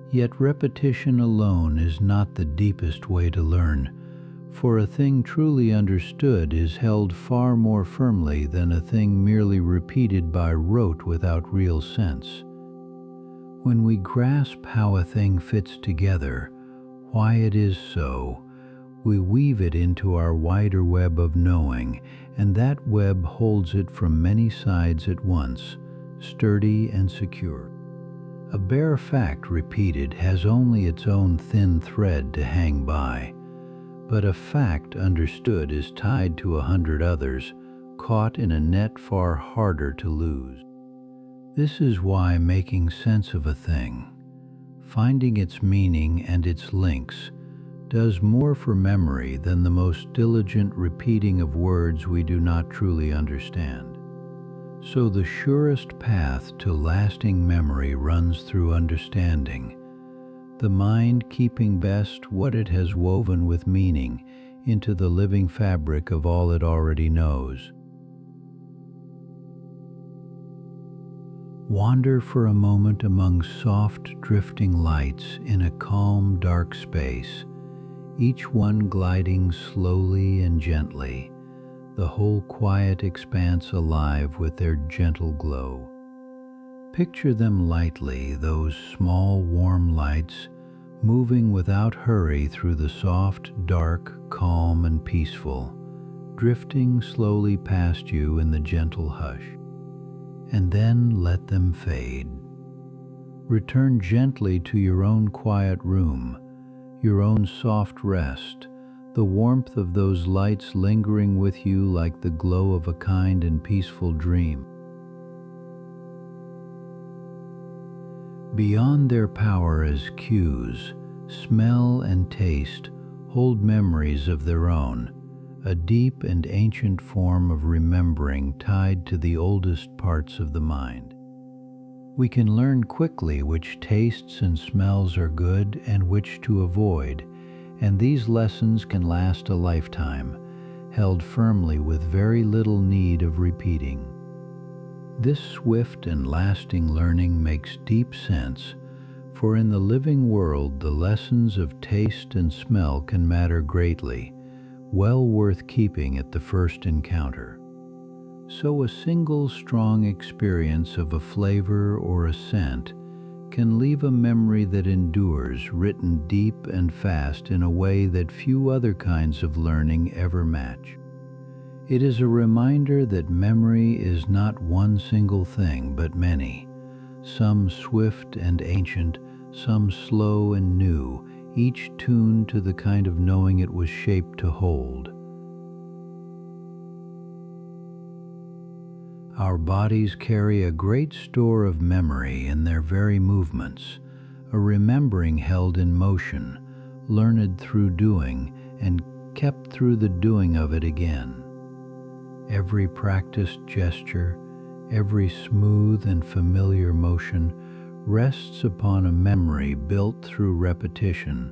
Yet repetition alone is not the deepest way to learn, for a thing truly understood is held far more firmly than a thing merely repeated by rote without real sense. When we grasp how a thing fits together, why it is so, we weave it into our wider web of knowing, and that web holds it from many sides at once, sturdy and secure. A bare fact repeated has only its own thin thread to hang by, but a fact understood is tied to 100 others, caught in a net far harder to lose. This is why making sense of a thing, finding its meaning and its links, does more for memory than the most diligent repeating of words we do not truly understand. So the surest path to lasting memory runs through understanding, the mind keeping best what it has woven with meaning into the living fabric of all it already knows. Wander for a moment among soft drifting lights in a calm, dark space, each one gliding slowly and gently, the whole quiet expanse alive with their gentle glow. Picture them lightly, those small warm lights, moving without hurry through the soft, dark, calm and peaceful, drifting slowly past you in the gentle hush, and then let them fade. Return gently to your own quiet room, your own soft rest, the warmth of those lights lingering with you like the glow of a kind and peaceful dream. Beyond their power as cues, smell and taste hold memories of their own, a deep and ancient form of remembering tied to the oldest parts of the mind. We can learn quickly which tastes and smells are good and which to avoid, and these lessons can last a lifetime, held firmly with very little need of repeating. This swift and lasting learning makes deep sense, for in the living world the lessons of taste and smell can matter greatly, well worth keeping at the first encounter. So a single strong experience of a flavor or a scent can leave a memory that endures, written deep and fast in a way that few other kinds of learning ever match. It is a reminder that memory is not one single thing, but many, some swift and ancient, some slow and new, each tuned to the kind of knowing it was shaped to hold. Our bodies carry a great store of memory in their very movements, a remembering held in motion, learned through doing, and kept through the doing of it again. Every practiced gesture, every smooth and familiar motion rests upon a memory built through repetition,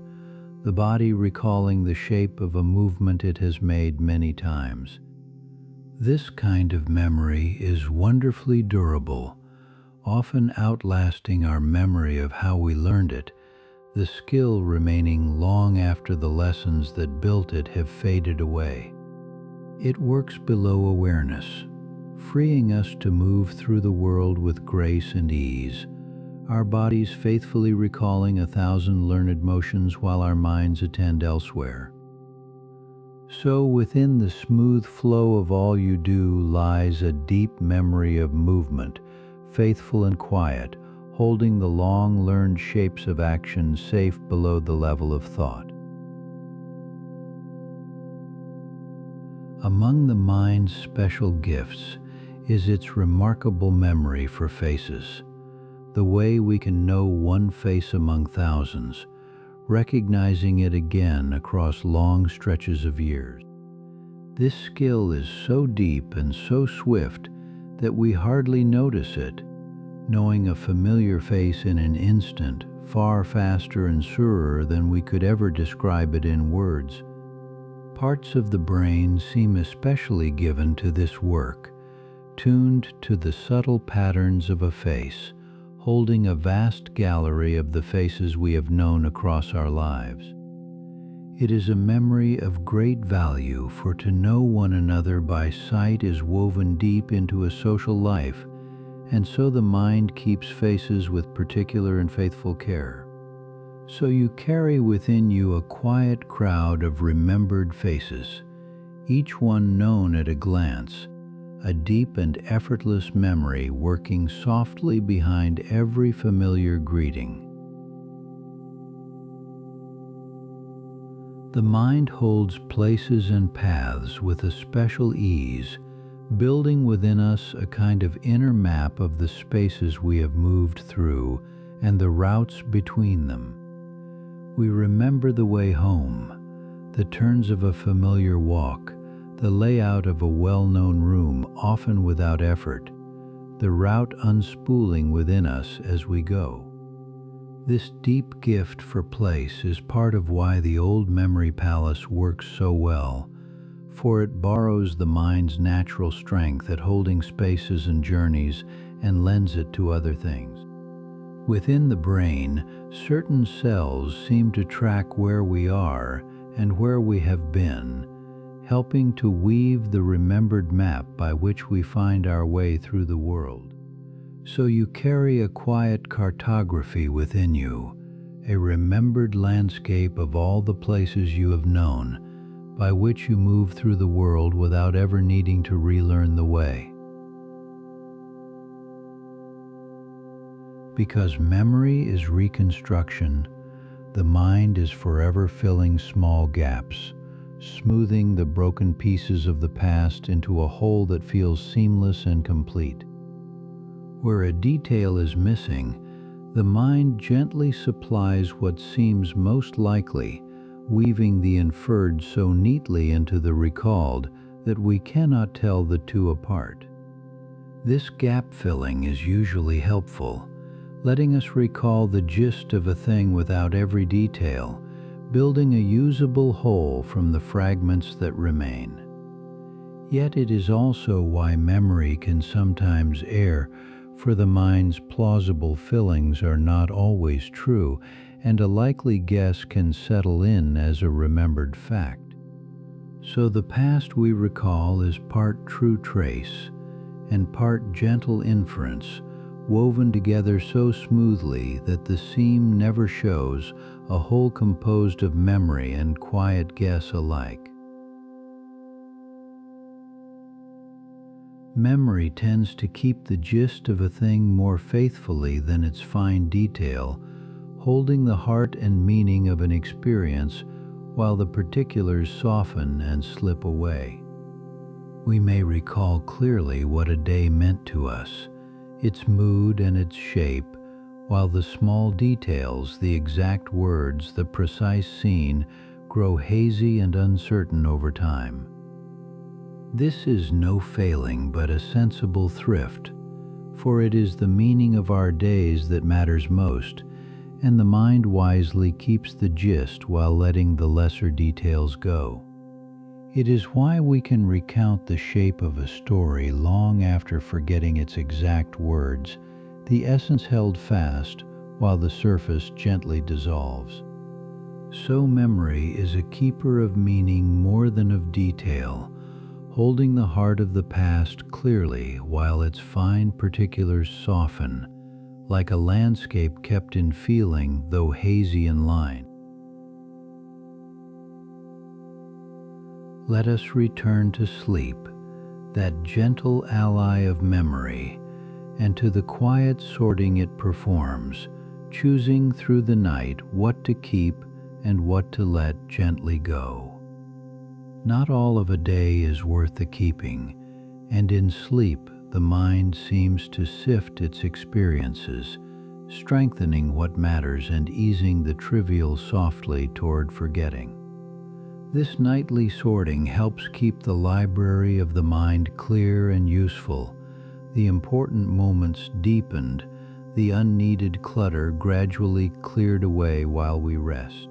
the body recalling the shape of a movement it has made many times. This kind of memory is wonderfully durable, often outlasting our memory of how we learned it, the skill remaining long after the lessons that built it have faded away. It works below awareness, freeing us to move through the world with grace and ease, our bodies faithfully recalling 1,000 learned motions while our minds attend elsewhere. So within the smooth flow of all you do lies a deep memory of movement, faithful and quiet, holding the long-learned shapes of action safe below the level of thought. Among the mind's special gifts is its remarkable memory for faces, the way we can know one face among thousands, recognizing it again across long stretches of years. This skill is so deep and so swift that we hardly notice it, knowing a familiar face in an instant far faster and surer than we could ever describe it in words. Parts of the brain seem especially given to this work, tuned to the subtle patterns of a face, holding a vast gallery of the faces we have known across our lives. It is a memory of great value, for to know one another by sight is woven deep into a social life, and so the mind keeps faces with particular and faithful care. So you carry within you a quiet crowd of remembered faces, each one known at a glance, a deep and effortless memory working softly behind every familiar greeting. The mind holds places and paths with a special ease, building within us a kind of inner map of the spaces we have moved through and the routes between them. We remember the way home, the turns of a familiar walk, the layout of a well-known room, often without effort, the route unspooling within us as we go. This deep gift for place is part of why the old memory palace works so well, for it borrows the mind's natural strength at holding spaces and journeys and lends it to other things. Within the brain, certain cells seem to track where we are and where we have been, helping to weave the remembered map by which we find our way through the world. So you carry a quiet cartography within you, a remembered landscape of all the places you have known, by which you move through the world without ever needing to relearn the way. Because memory is reconstruction, the mind is forever filling small gaps, smoothing the broken pieces of the past into a whole that feels seamless and complete. Where a detail is missing, the mind gently supplies what seems most likely, weaving the inferred so neatly into the recalled that we cannot tell the two apart. This gap filling is usually helpful, letting us recall the gist of a thing without every detail, building a usable whole from the fragments that remain. Yet it is also why memory can sometimes err, for the mind's plausible fillings are not always true, and a likely guess can settle in as a remembered fact. So the past we recall is part true trace and part gentle inference, woven together so smoothly that the seam never shows, a whole composed of memory and quiet guess alike. Memory tends to keep the gist of a thing more faithfully than its fine detail, holding the heart and meaning of an experience while the particulars soften and slip away. We may recall clearly what a day meant to us, its mood and its shape, while the small details, the exact words, the precise scene, grow hazy and uncertain over time. This is no failing but a sensible thrift, for it is the meaning of our days that matters most, and the mind wisely keeps the gist while letting the lesser details go. It is why we can recount the shape of a story long after forgetting its exact words, the essence held fast while the surface gently dissolves. So memory is a keeper of meaning more than of detail, holding the heart of the past clearly while its fine particulars soften, like a landscape kept in feeling though hazy in line. Let us return to sleep, that gentle ally of memory, and to the quiet sorting it performs, choosing through the night what to keep and what to let gently go. Not all of a day is worth the keeping, and in sleep the mind seems to sift its experiences, strengthening what matters and easing the trivial softly toward forgetting. This nightly sorting helps keep the library of the mind clear and useful, the important moments deepened, the unneeded clutter gradually cleared away while we rest.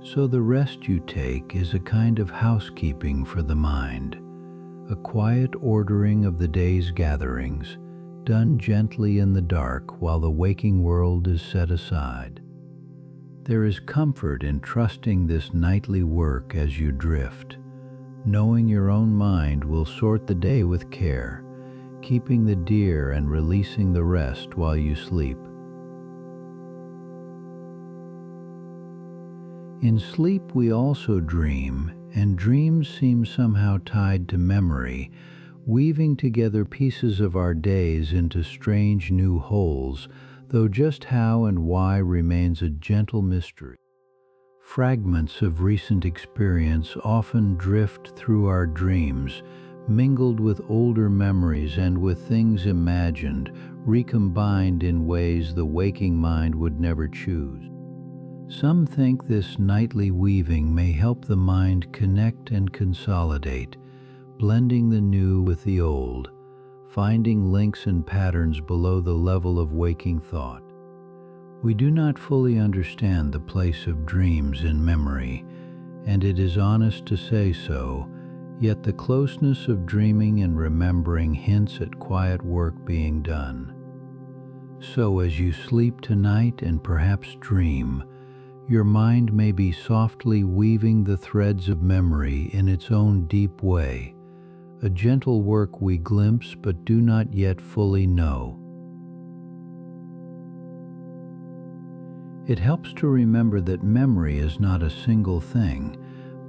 So the rest you take is a kind of housekeeping for the mind, a quiet ordering of the day's gatherings, done gently in the dark while the waking world is set aside. There is comfort in trusting this nightly work as you drift, knowing your own mind will sort the day with care, keeping the dear and releasing the rest while you sleep. In sleep we also dream, and dreams seem somehow tied to memory, weaving together pieces of our days into strange new wholes, though just how and why remains a gentle mystery. Fragments of recent experience often drift through our dreams, mingled with older memories and with things imagined, recombined in ways the waking mind would never choose. Some think this nightly weaving may help the mind connect and consolidate, blending the new with the old, finding links and patterns below the level of waking thought. We do not fully understand the place of dreams in memory, and it is honest to say so, yet the closeness of dreaming and remembering hints at quiet work being done. So as you sleep tonight and perhaps dream, your mind may be softly weaving the threads of memory in its own deep way, a gentle work we glimpse but do not yet fully know. It helps to remember that memory is not a single thing,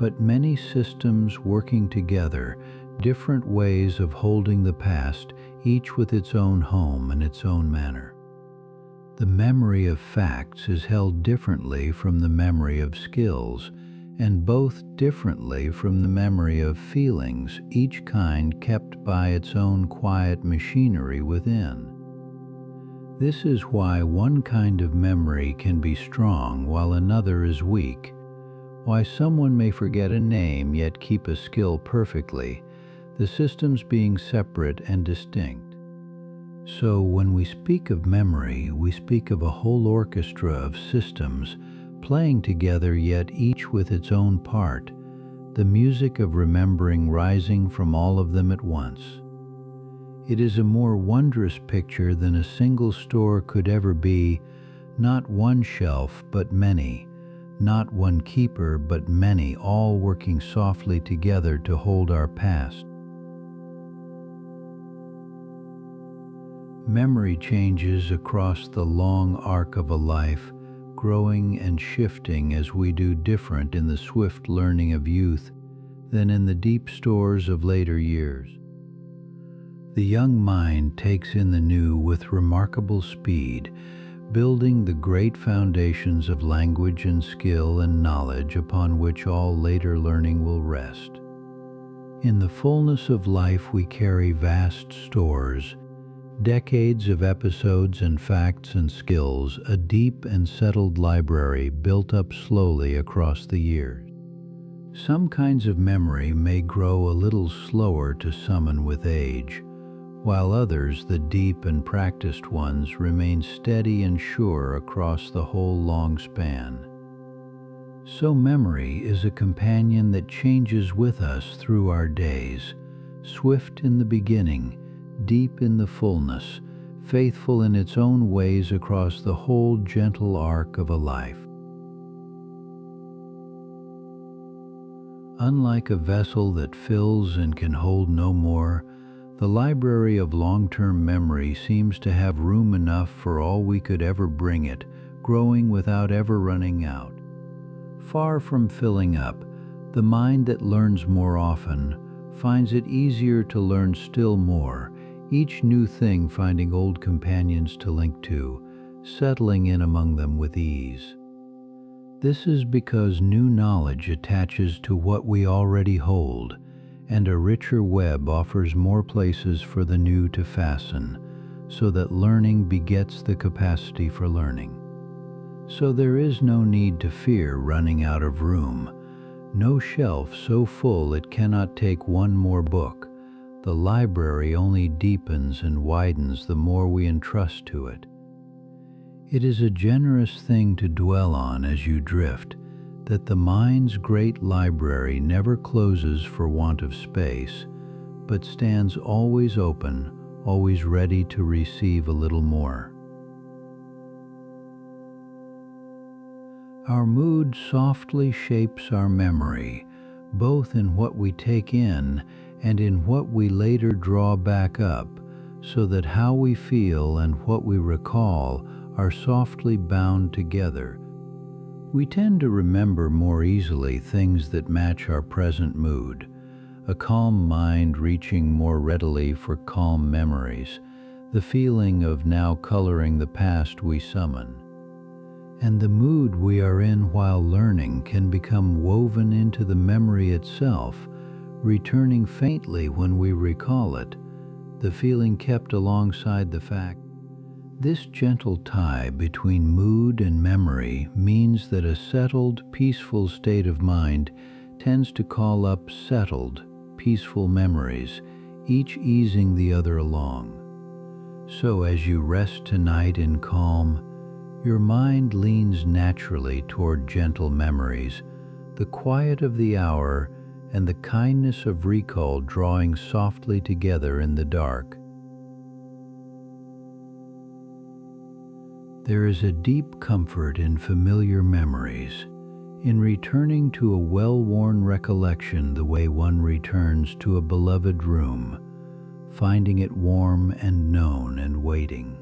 but many systems working together, different ways of holding the past, each with its own home and its own manner. The memory of facts is held differently from the memory of skills, and both differently from the memory of feelings, each kind kept by its own quiet machinery within. This is why one kind of memory can be strong while another is weak, why someone may forget a name yet keep a skill perfectly, the systems being separate and distinct. So when we speak of memory, we speak of a whole orchestra of systems playing together yet each with its own part, the music of remembering rising from all of them at once. It is a more wondrous picture than a single store could ever be, not one shelf but many, not one keeper but many, all working softly together to hold our past. Memory changes across the long arc of a life, growing and shifting as we do different in the swift learning of youth than in the deep stores of later years. The young mind takes in the new with remarkable speed, building the great foundations of language and skill and knowledge upon which all later learning will rest. In the fullness of life we carry vast stores, decades of episodes and facts and skills, a deep and settled library built up slowly across the years. Some kinds of memory may grow a little slower to summon with age, while others, the deep and practiced ones, remain steady and sure across the whole long span. So memory is a companion that changes with us through our days, swift in the beginning, deep in the fullness, faithful in its own ways across the whole gentle arc of a life. Unlike a vessel that fills and can hold no more, the library of long-term memory seems to have room enough for all we could ever bring it, growing without ever running out. Far from filling up, the mind that learns more often finds it easier to learn still more, each new thing finding old companions to link to, settling in among them with ease. This is because new knowledge attaches to what we already hold, and a richer web offers more places for the new to fasten, so that learning begets the capacity for learning. So there is no need to fear running out of room, no shelf so full it cannot take one more book. The library only deepens and widens the more we entrust to it. It is a generous thing to dwell on as you drift, that the mind's great library never closes for want of space, but stands always open, always ready to receive a little more. Our mood softly shapes our memory, both in what we take in and in what we later draw back up, so that how we feel and what we recall are softly bound together. We tend to remember more easily things that match our present mood, a calm mind reaching more readily for calm memories, the feeling of now coloring the past we summon. And the mood we are in while learning can become woven into the memory itself, returning faintly when we recall it, the feeling kept alongside the fact. This gentle tie between mood and memory means that a settled, peaceful state of mind tends to call up settled, peaceful memories, each easing the other along. So as you rest tonight in calm, your mind leans naturally toward gentle memories, the quiet of the hour and the kindness of recall drawing softly together in the dark. There is a deep comfort in familiar memories, in returning to a well-worn recollection the way one returns to a beloved room, finding it warm and known and waiting.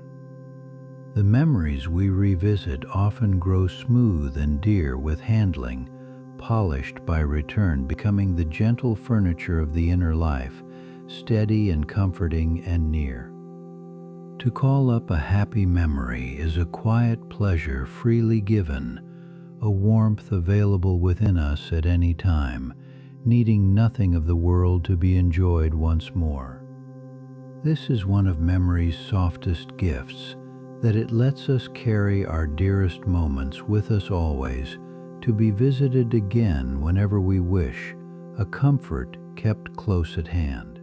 The memories we revisit often grow smooth and dear with handling, polished by return, becoming the gentle furniture of the inner life, steady and comforting and near. To call up a happy memory is a quiet pleasure freely given, a warmth available within us at any time, needing nothing of the world to be enjoyed once more. This is one of memory's softest gifts, that it lets us carry our dearest moments with us always, to be visited again whenever we wish, a comfort kept close at hand.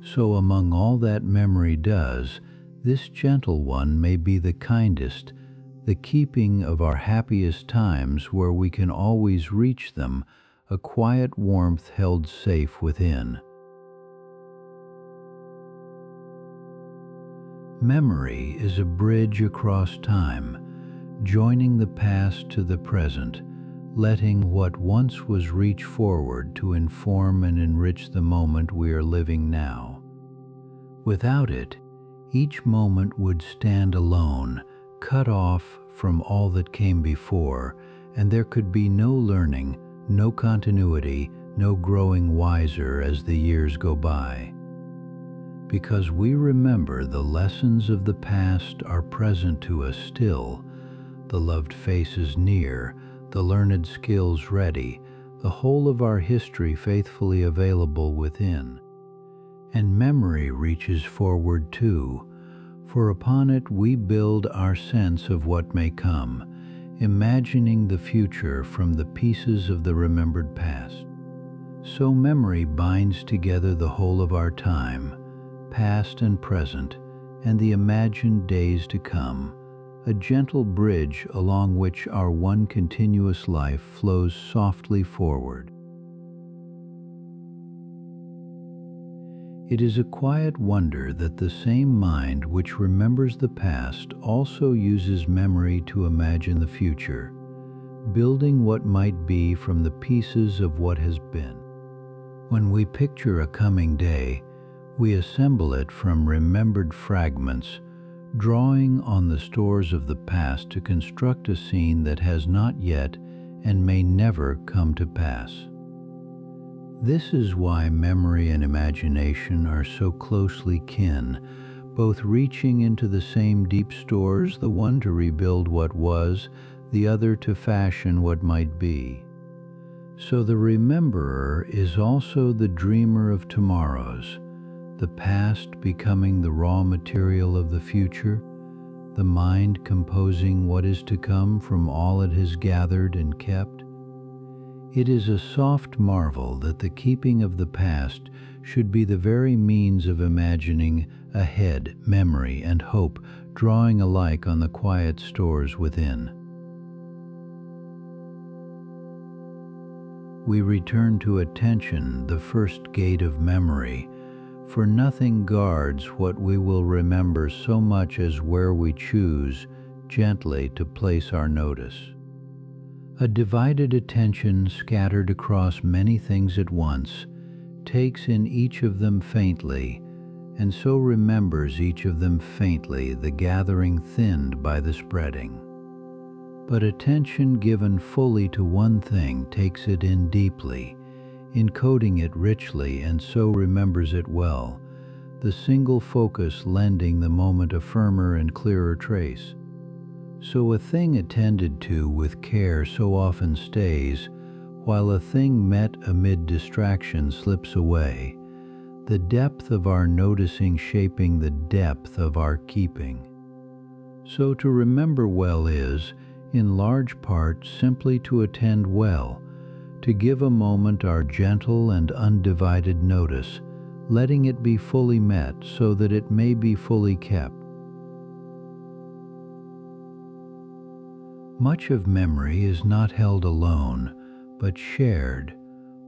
So among all that memory does, this gentle one may be the kindest, the keeping of our happiest times where we can always reach them, a quiet warmth held safe within. Memory is a bridge across time, joining the past to the present, letting what once was reach forward to inform and enrich the moment we are living now. Without it, each moment would stand alone, cut off from all that came before, and there could be no learning, no continuity, no growing wiser as the years go by. Because we remember the lessons of the past are present to us still, the loved faces near, the learned skills ready, the whole of our history faithfully available within. And memory reaches forward too, for upon it we build our sense of what may come, imagining the future from the pieces of the remembered past. So memory binds together the whole of our time, past and present, and the imagined days to come, a gentle bridge along which our one continuous life flows softly forward. It is a quiet wonder that the same mind which remembers the past also uses memory to imagine the future, building what might be from the pieces of what has been. When we picture a coming day, we assemble it from remembered fragments, drawing on the stores of the past to construct a scene that has not yet and may never come to pass. This is why memory and imagination are so closely kin, both reaching into the same deep stores, the one to rebuild what was, the other to fashion what might be. So the rememberer is also the dreamer of tomorrows, the past becoming the raw material of the future, the mind composing what is to come from all it has gathered and kept. It is a soft marvel that the keeping of the past should be the very means of imagining ahead, memory and hope drawing alike on the quiet stores within. We return to attention, the first gate of memory, for nothing guards what we will remember so much as where we choose gently to place our notice. A divided attention scattered across many things at once takes in each of them faintly, and so remembers each of them faintly, the gathering thinned by the spreading. But attention given fully to one thing takes it in deeply, encoding it richly, and so remembers it well, the single focus lending the moment a firmer and clearer trace. So a thing attended to with care so often stays, while a thing met amid distraction slips away, the depth of our noticing shaping the depth of our keeping. So to remember well is, in large part, simply to attend well, to give a moment our gentle and undivided notice, letting it be fully met so that it may be fully kept. Much of memory is not held alone, but shared,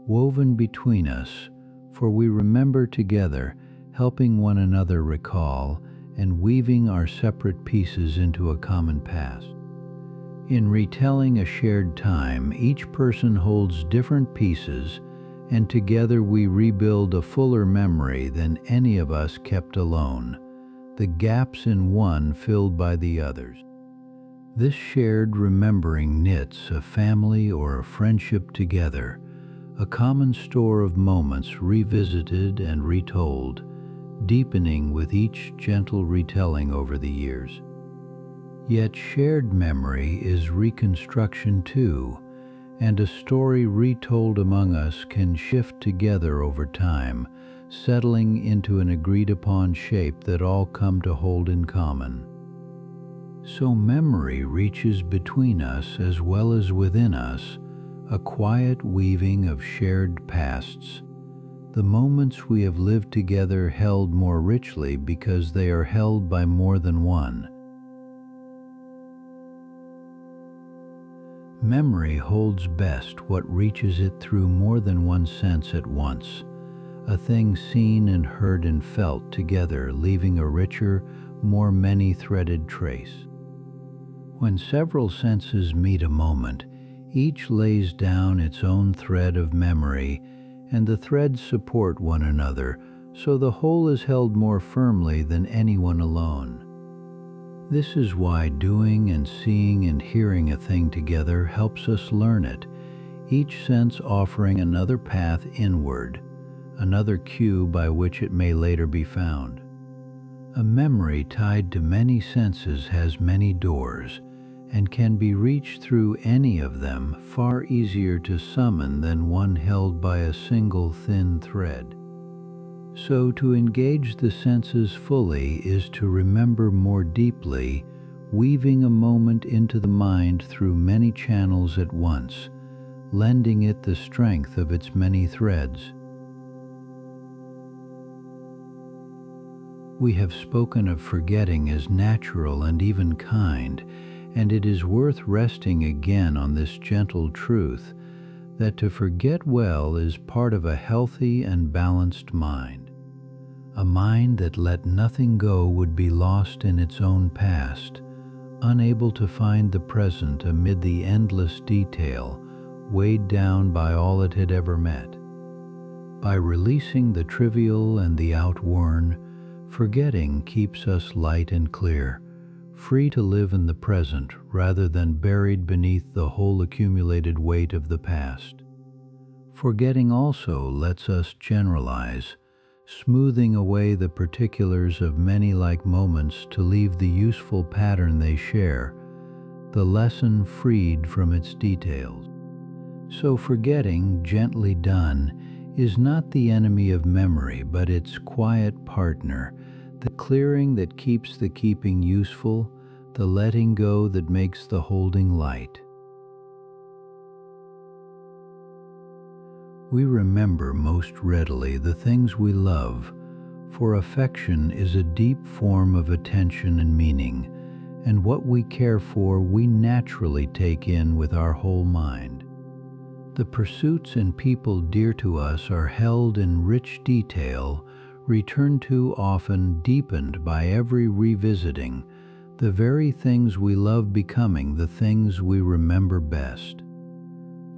woven between us, for we remember together, helping one another recall, and weaving our separate pieces into a common past. In retelling a shared time, each person holds different pieces, and together we rebuild a fuller memory than any of us kept alone, the gaps in one filled by the others. This shared remembering knits a family or a friendship together, a common store of moments revisited and retold, deepening with each gentle retelling over the years. Yet shared memory is reconstruction too, and a story retold among us can shift together over time, settling into an agreed-upon shape that all come to hold in common. So memory reaches between us as well as within us, a quiet weaving of shared pasts, the moments we have lived together held more richly because they are held by more than one. Memory holds best what reaches it through more than one sense at once, a thing seen and heard and felt together, leaving a richer, more many-threaded trace. When several senses meet a moment, each lays down its own thread of memory, and the threads support one another, so the whole is held more firmly than anyone alone. This is why doing and seeing and hearing a thing together helps us learn it, each sense offering another path inward, another cue by which it may later be found. A memory tied to many senses has many doors, and can be reached through any of them far easier to summon than one held by a single thin thread. So to engage the senses fully is to remember more deeply, weaving a moment into the mind through many channels at once, lending it the strength of its many threads. We have spoken of forgetting as natural and even kind, and it is worth resting again on this gentle truth that to forget well is part of a healthy and balanced mind. A mind that let nothing go would be lost in its own past, unable to find the present amid the endless detail, weighed down by all it had ever met. By releasing the trivial and the outworn, forgetting keeps us light and clear, free to live in the present rather than buried beneath the whole accumulated weight of the past. Forgetting also lets us generalize, smoothing away the particulars of many like moments to leave the useful pattern they share, the lesson freed from its details. So forgetting, gently done, is not the enemy of memory, but its quiet partner, the clearing that keeps the keeping useful, the letting go that makes the holding light. We remember most readily the things we love, for affection is a deep form of attention and meaning, and what we care for we naturally take in with our whole mind. The pursuits and people dear to us are held in rich detail, returned to often, deepened by every revisiting, the very things we love becoming the things we remember best.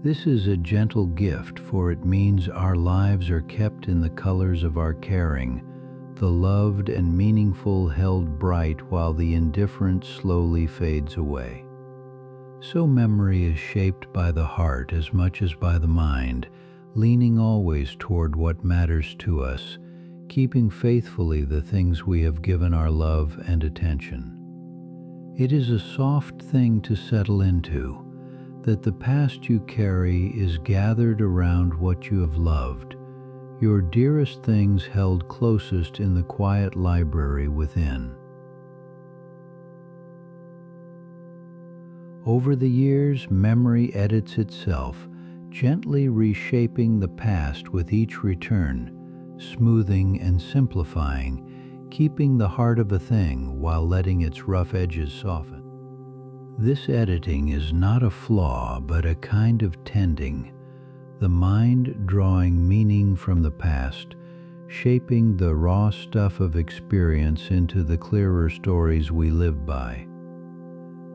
This is a gentle gift, for it means our lives are kept in the colors of our caring, the loved and meaningful held bright while the indifferent slowly fades away. So memory is shaped by the heart as much as by the mind, leaning always toward what matters to us, keeping faithfully the things we have given our love and attention. It is a soft thing to settle into, that the past you carry is gathered around what you have loved, your dearest things held closest in the quiet library within. Over the years, memory edits itself, gently reshaping the past with each return, smoothing and simplifying, keeping the heart of a thing while letting its rough edges soften. This editing is not a flaw, but a kind of tending, the mind drawing meaning from the past, shaping the raw stuff of experience into the clearer stories we live by.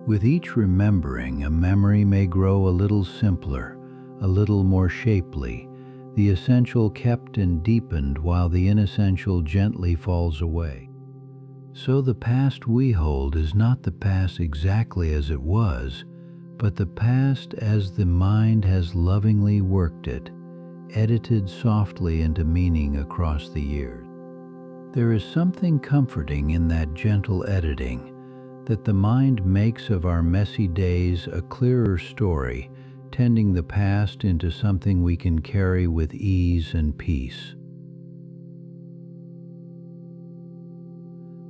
With each remembering, a memory may grow a little simpler, a little more shapely, the essential kept and deepened while the inessential gently falls away. So the past we hold is not the past exactly as it was, but the past as the mind has lovingly worked it, edited softly into meaning across the years. There is something comforting in that gentle editing, that the mind makes of our messy days a clearer story, tending the past into something we can carry with ease and peace.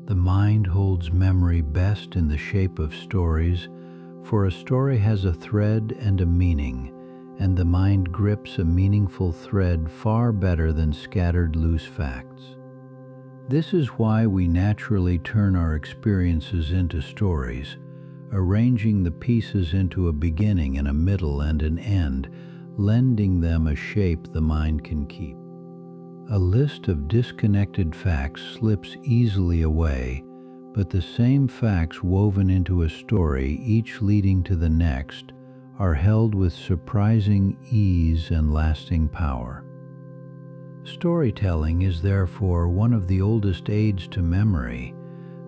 The mind holds memory best in the shape of stories, for a story has a thread and a meaning, and the mind grips a meaningful thread far better than scattered loose facts. This is why we naturally turn our experiences into stories, arranging the pieces into a beginning and a middle and an end, lending them a shape the mind can keep. A list of disconnected facts slips easily away, but the same facts woven into a story, each leading to the next, are held with surprising ease and lasting power. Storytelling is therefore one of the oldest aids to memory,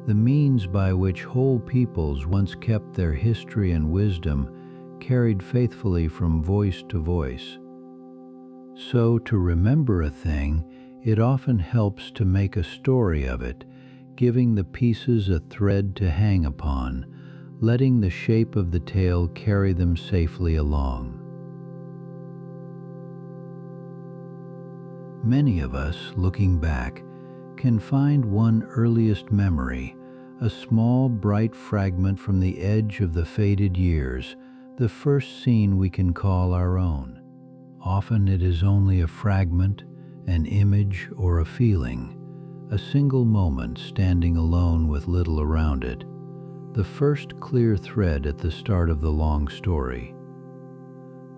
the means by which whole peoples once kept their history and wisdom carried faithfully from voice to voice. So, to remember a thing, it often helps to make a story of it, giving the pieces a thread to hang upon, letting the shape of the tale carry them safely along. Many of us, looking back, can find one earliest memory, a small bright fragment from the edge of the faded years, the first scene we can call our own. Often it is only a fragment, an image, or a feeling, a single moment standing alone with little around it, the first clear thread at the start of the long story.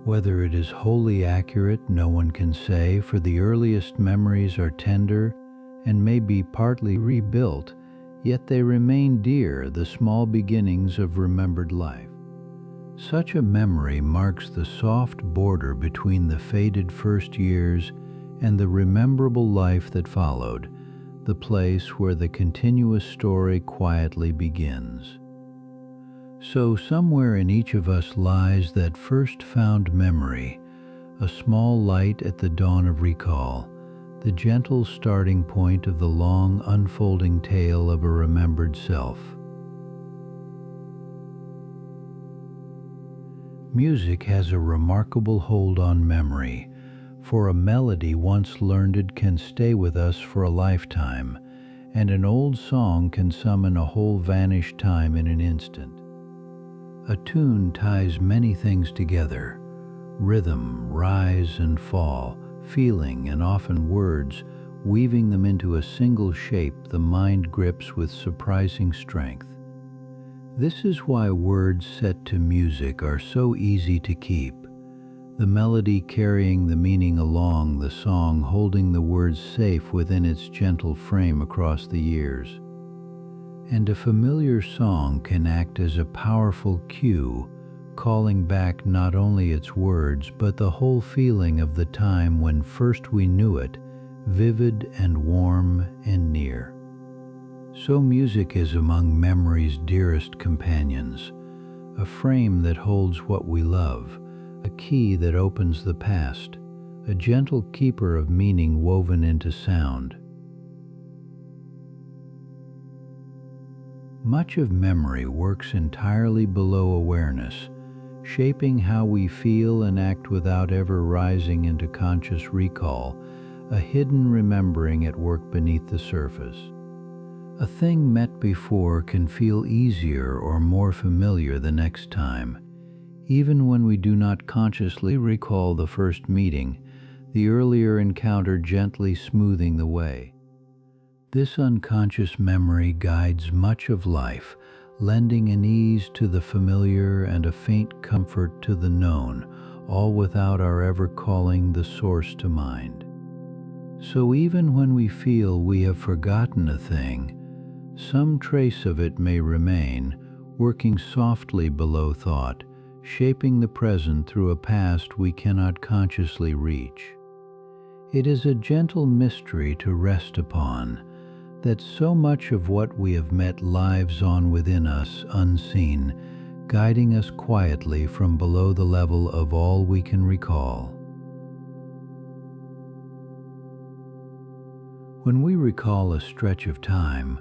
Whether it is wholly accurate, no one can say, for the earliest memories are tender and may be partly rebuilt, yet they remain dear, the small beginnings of remembered life. Such a memory marks the soft border between the faded first years and the rememberable life that followed, the place where the continuous story quietly begins. So somewhere in each of us lies that first found memory, a small light at the dawn of recall, the gentle starting point of the long unfolding tale of a remembered self. Music has a remarkable hold on memory, for a melody once learned can stay with us for a lifetime, and an old song can summon a whole vanished time in an instant. A tune ties many things together: rhythm, rise and fall, feeling, and often words, weaving them into a single shape the mind grips with surprising strength. This is why words set to music are so easy to keep, the melody carrying the meaning along, the song holding the words safe within its gentle frame across the years. And a familiar song can act as a powerful cue, calling back not only its words but the whole feeling of the time when first we knew it, vivid and warm and near. So music is among memory's dearest companions, a frame that holds what we love, a key that opens the past, a gentle keeper of meaning woven into sound. Much of memory works entirely below awareness, shaping how we feel and act without ever rising into conscious recall, a hidden remembering at work beneath the surface. A thing met before can feel easier or more familiar the next time, even when we do not consciously recall the first meeting, the earlier encounter gently smoothing the way. This unconscious memory guides much of life, lending an ease to the familiar and a faint comfort to the known, all without our ever calling the source to mind. So even when we feel we have forgotten a thing, some trace of it may remain, working softly below thought, shaping the present through a past we cannot consciously reach. It is a gentle mystery to rest upon, that so much of what we have met lives on within us unseen, guiding us quietly from below the level of all we can recall. When we recall a stretch of time,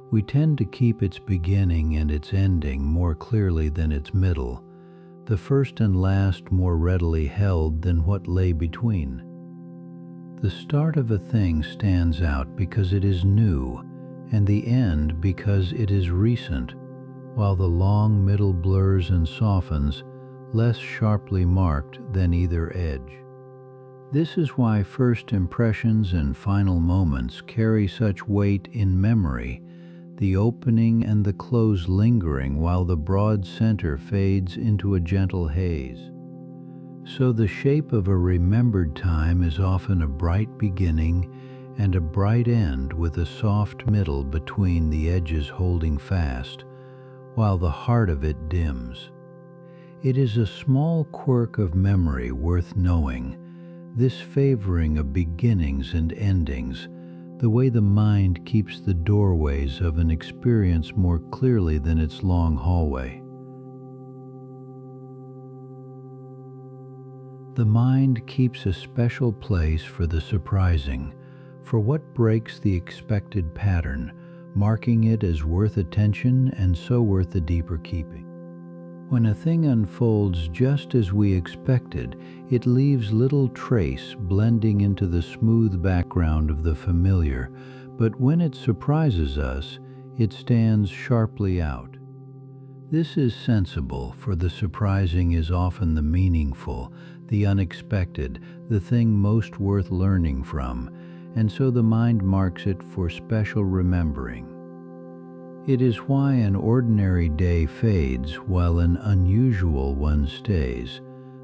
we tend to keep its beginning and its ending more clearly than its middle, the first and last more readily held than what lay between. The start of a thing stands out because it is new, and the end because it is recent, while the long middle blurs and softens, less sharply marked than either edge. This is why first impressions and final moments carry such weight in memory, the opening and the close lingering while the broad center fades into a gentle haze. So the shape of a remembered time is often a bright beginning and a bright end with a soft middle between the edges holding fast, while the heart of it dims. It is a small quirk of memory worth knowing, this favoring of beginnings and endings, the way the mind keeps the doorways of an experience more clearly than its long hallway. The mind keeps a special place for the surprising, for what breaks the expected pattern, marking it as worth attention and so worth a deeper keeping. When a thing unfolds just as we expected, it leaves little trace blending into the smooth background of the familiar, but when it surprises us, it stands sharply out. This is sensible, for the surprising is often the meaningful, the unexpected, the thing most worth learning from, and so the mind marks it for special remembering. It is why an ordinary day fades while an unusual one stays,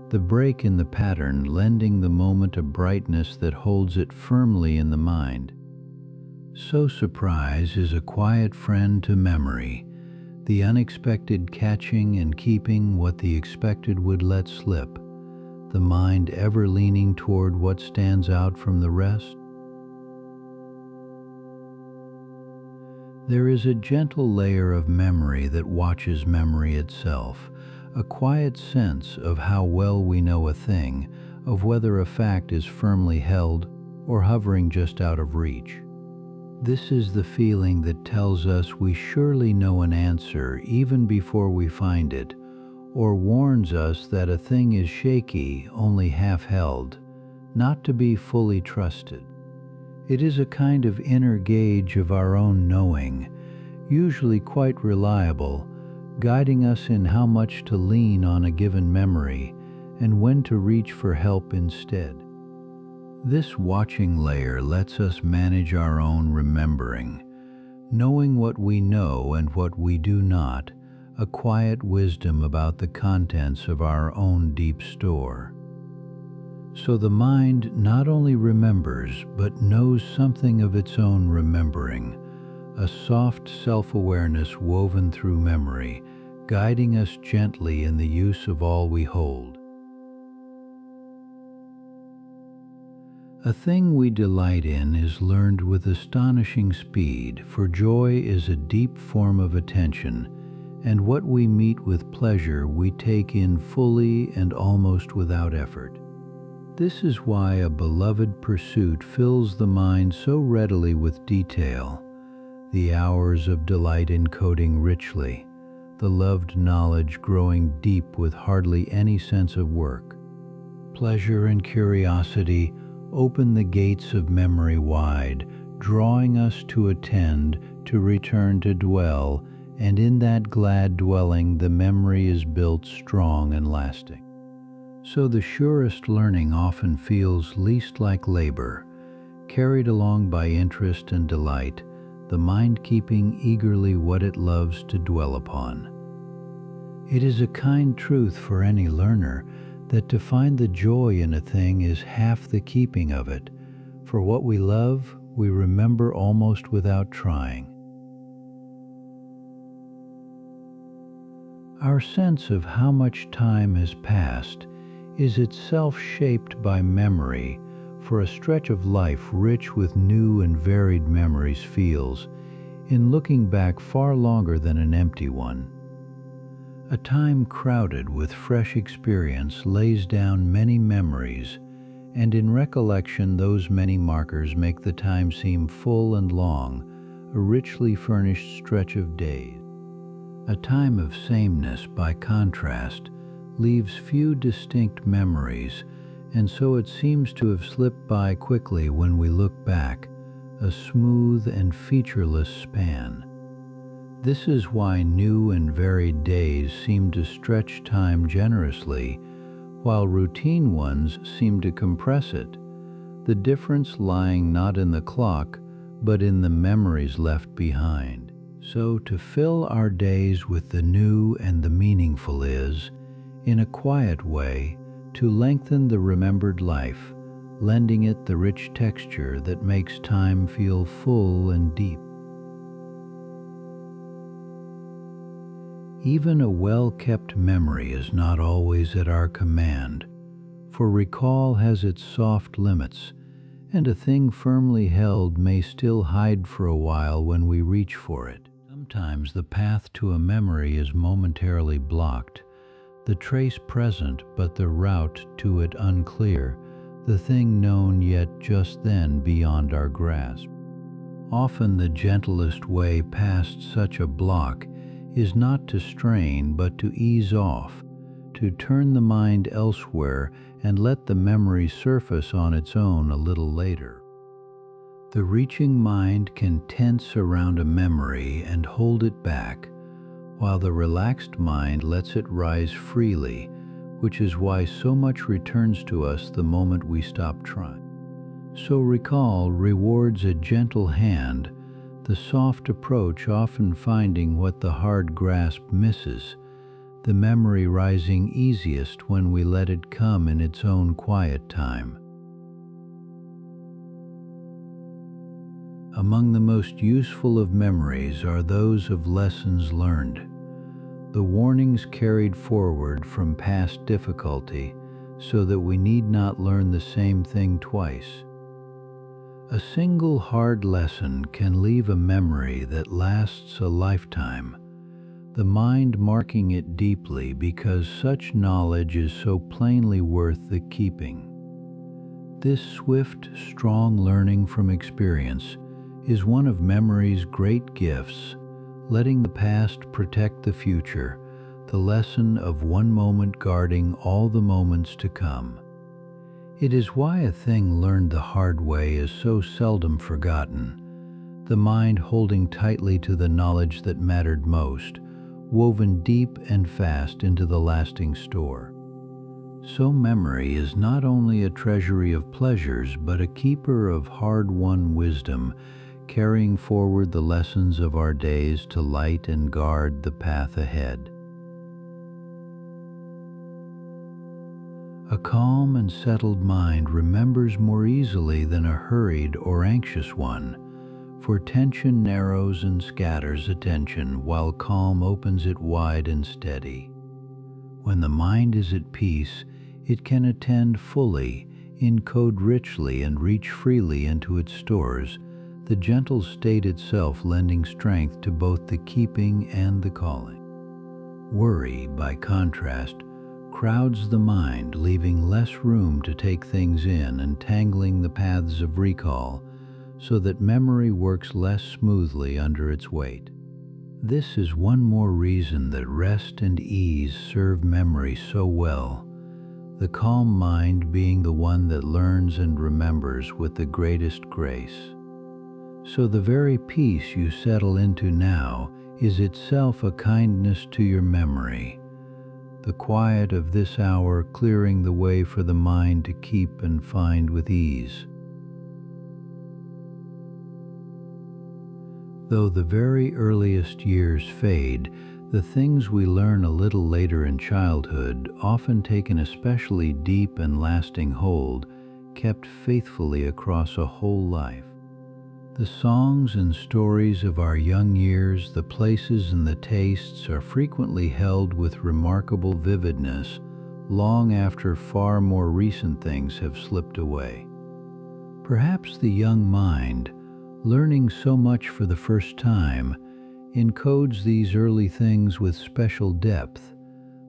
the break in the pattern lending the moment a brightness that holds it firmly in the mind. So surprise is a quiet friend to memory, the unexpected catching and keeping what the expected would let slip, the mind ever leaning toward what stands out from the rest. There is a gentle layer of memory that watches memory itself, a quiet sense of how well we know a thing, of whether a fact is firmly held or hovering just out of reach. This is the feeling that tells us we surely know an answer even before we find it, or warns us that a thing is shaky, only half held, not to be fully trusted. It is a kind of inner gauge of our own knowing, usually quite reliable, guiding us in how much to lean on a given memory and when to reach for help instead. This watching layer lets us manage our own remembering, knowing what we know and what we do not, a quiet wisdom about the contents of our own deep store. So the mind not only remembers, but knows something of its own remembering, a soft self-awareness woven through memory, guiding us gently in the use of all we hold. A thing we delight in is learned with astonishing speed, for joy is a deep form of attention, and what we meet with pleasure we take in fully and almost without effort. This is why a beloved pursuit fills the mind so readily with detail, the hours of delight encoding richly, the loved knowledge growing deep with hardly any sense of work. Pleasure and curiosity open the gates of memory wide, drawing us to attend, to return to dwell, and in that glad dwelling the memory is built strong and lasting. So the surest learning often feels least like labor, carried along by interest and delight, the mind keeping eagerly what it loves to dwell upon. It is a kind truth for any learner that to find the joy in a thing is half the keeping of it, for what we love we remember almost without trying. Our sense of how much time has passed is itself shaped by memory, for a stretch of life rich with new and varied memories feels, in looking back far longer than an empty one. A time crowded with fresh experience lays down many memories, and in recollection those many markers make the time seem full and long, a richly furnished stretch of days. A time of sameness, by contrast, leaves few distinct memories, and so it seems to have slipped by quickly when we look back, a smooth and featureless span. This is why new and varied days seem to stretch time generously, while routine ones seem to compress it, the difference lying not in the clock, but in the memories left behind. So to fill our days with the new and the meaningful is, in a quiet way, to lengthen the remembered life, lending it the rich texture that makes time feel full and deep. Even a well-kept memory is not always at our command, for recall has its soft limits, and a thing firmly held may still hide for a while when we reach for it. Sometimes the path to a memory is momentarily blocked, the trace present but the route to it unclear, the thing known yet just then beyond our grasp. Often the gentlest way past such a block is not to strain but to ease off, to turn the mind elsewhere and let the memory surface on its own a little later. The reaching mind can tense around a memory and hold it back, while the relaxed mind lets it rise freely, which is why so much returns to us the moment we stop trying. So recall rewards a gentle hand, the soft approach often finding what the hard grasp misses, the memory rising easiest when we let it come in its own quiet time. Among the most useful of memories are those of lessons learned, the warnings carried forward from past difficulty, so that we need not learn the same thing twice. A single hard lesson can leave a memory that lasts a lifetime, the mind marking it deeply because such knowledge is so plainly worth the keeping. This swift, strong learning from experience is one of memory's great gifts, letting the past protect the future, the lesson of one moment guarding all the moments to come. It is why a thing learned the hard way is so seldom forgotten, the mind holding tightly to the knowledge that mattered most, woven deep and fast into the lasting store. So memory is not only a treasury of pleasures, but a keeper of hard-won wisdom, carrying forward the lessons of our days to light and guard the path ahead. A calm and settled mind remembers more easily than a hurried or anxious one, for tension narrows and scatters attention, while calm opens it wide and steady. When the mind is at peace, it can attend fully, encode richly, and reach freely into its stores, the gentle state itself lending strength to both the keeping and the calling. Worry, by contrast, crowds the mind, leaving less room to take things in and tangling the paths of recall, so that memory works less smoothly under its weight. This is one more reason that rest and ease serve memory so well, the calm mind being the one that learns and remembers with the greatest grace. So the very peace you settle into now is itself a kindness to your memory, the quiet of this hour clearing the way for the mind to keep and find with ease. Though the very earliest years fade, the things we learn a little later in childhood often take an especially deep and lasting hold, kept faithfully across a whole life. The songs and stories of our young years, the places and the tastes are frequently held with remarkable vividness long after far more recent things have slipped away. Perhaps the young mind, learning so much for the first time, encodes these early things with special depth,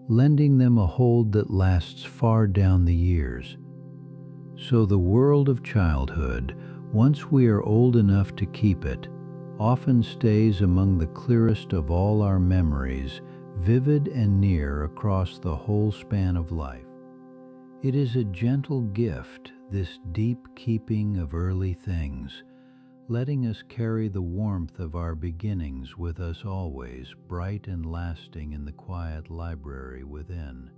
lending them a hold that lasts far down the years. So the world of childhood, once we are old enough to keep it, often stays among the clearest of all our memories, vivid and near across the whole span of life. It is a gentle gift, this deep keeping of early things, letting us carry the warmth of our beginnings with us always, bright and lasting in the quiet library within.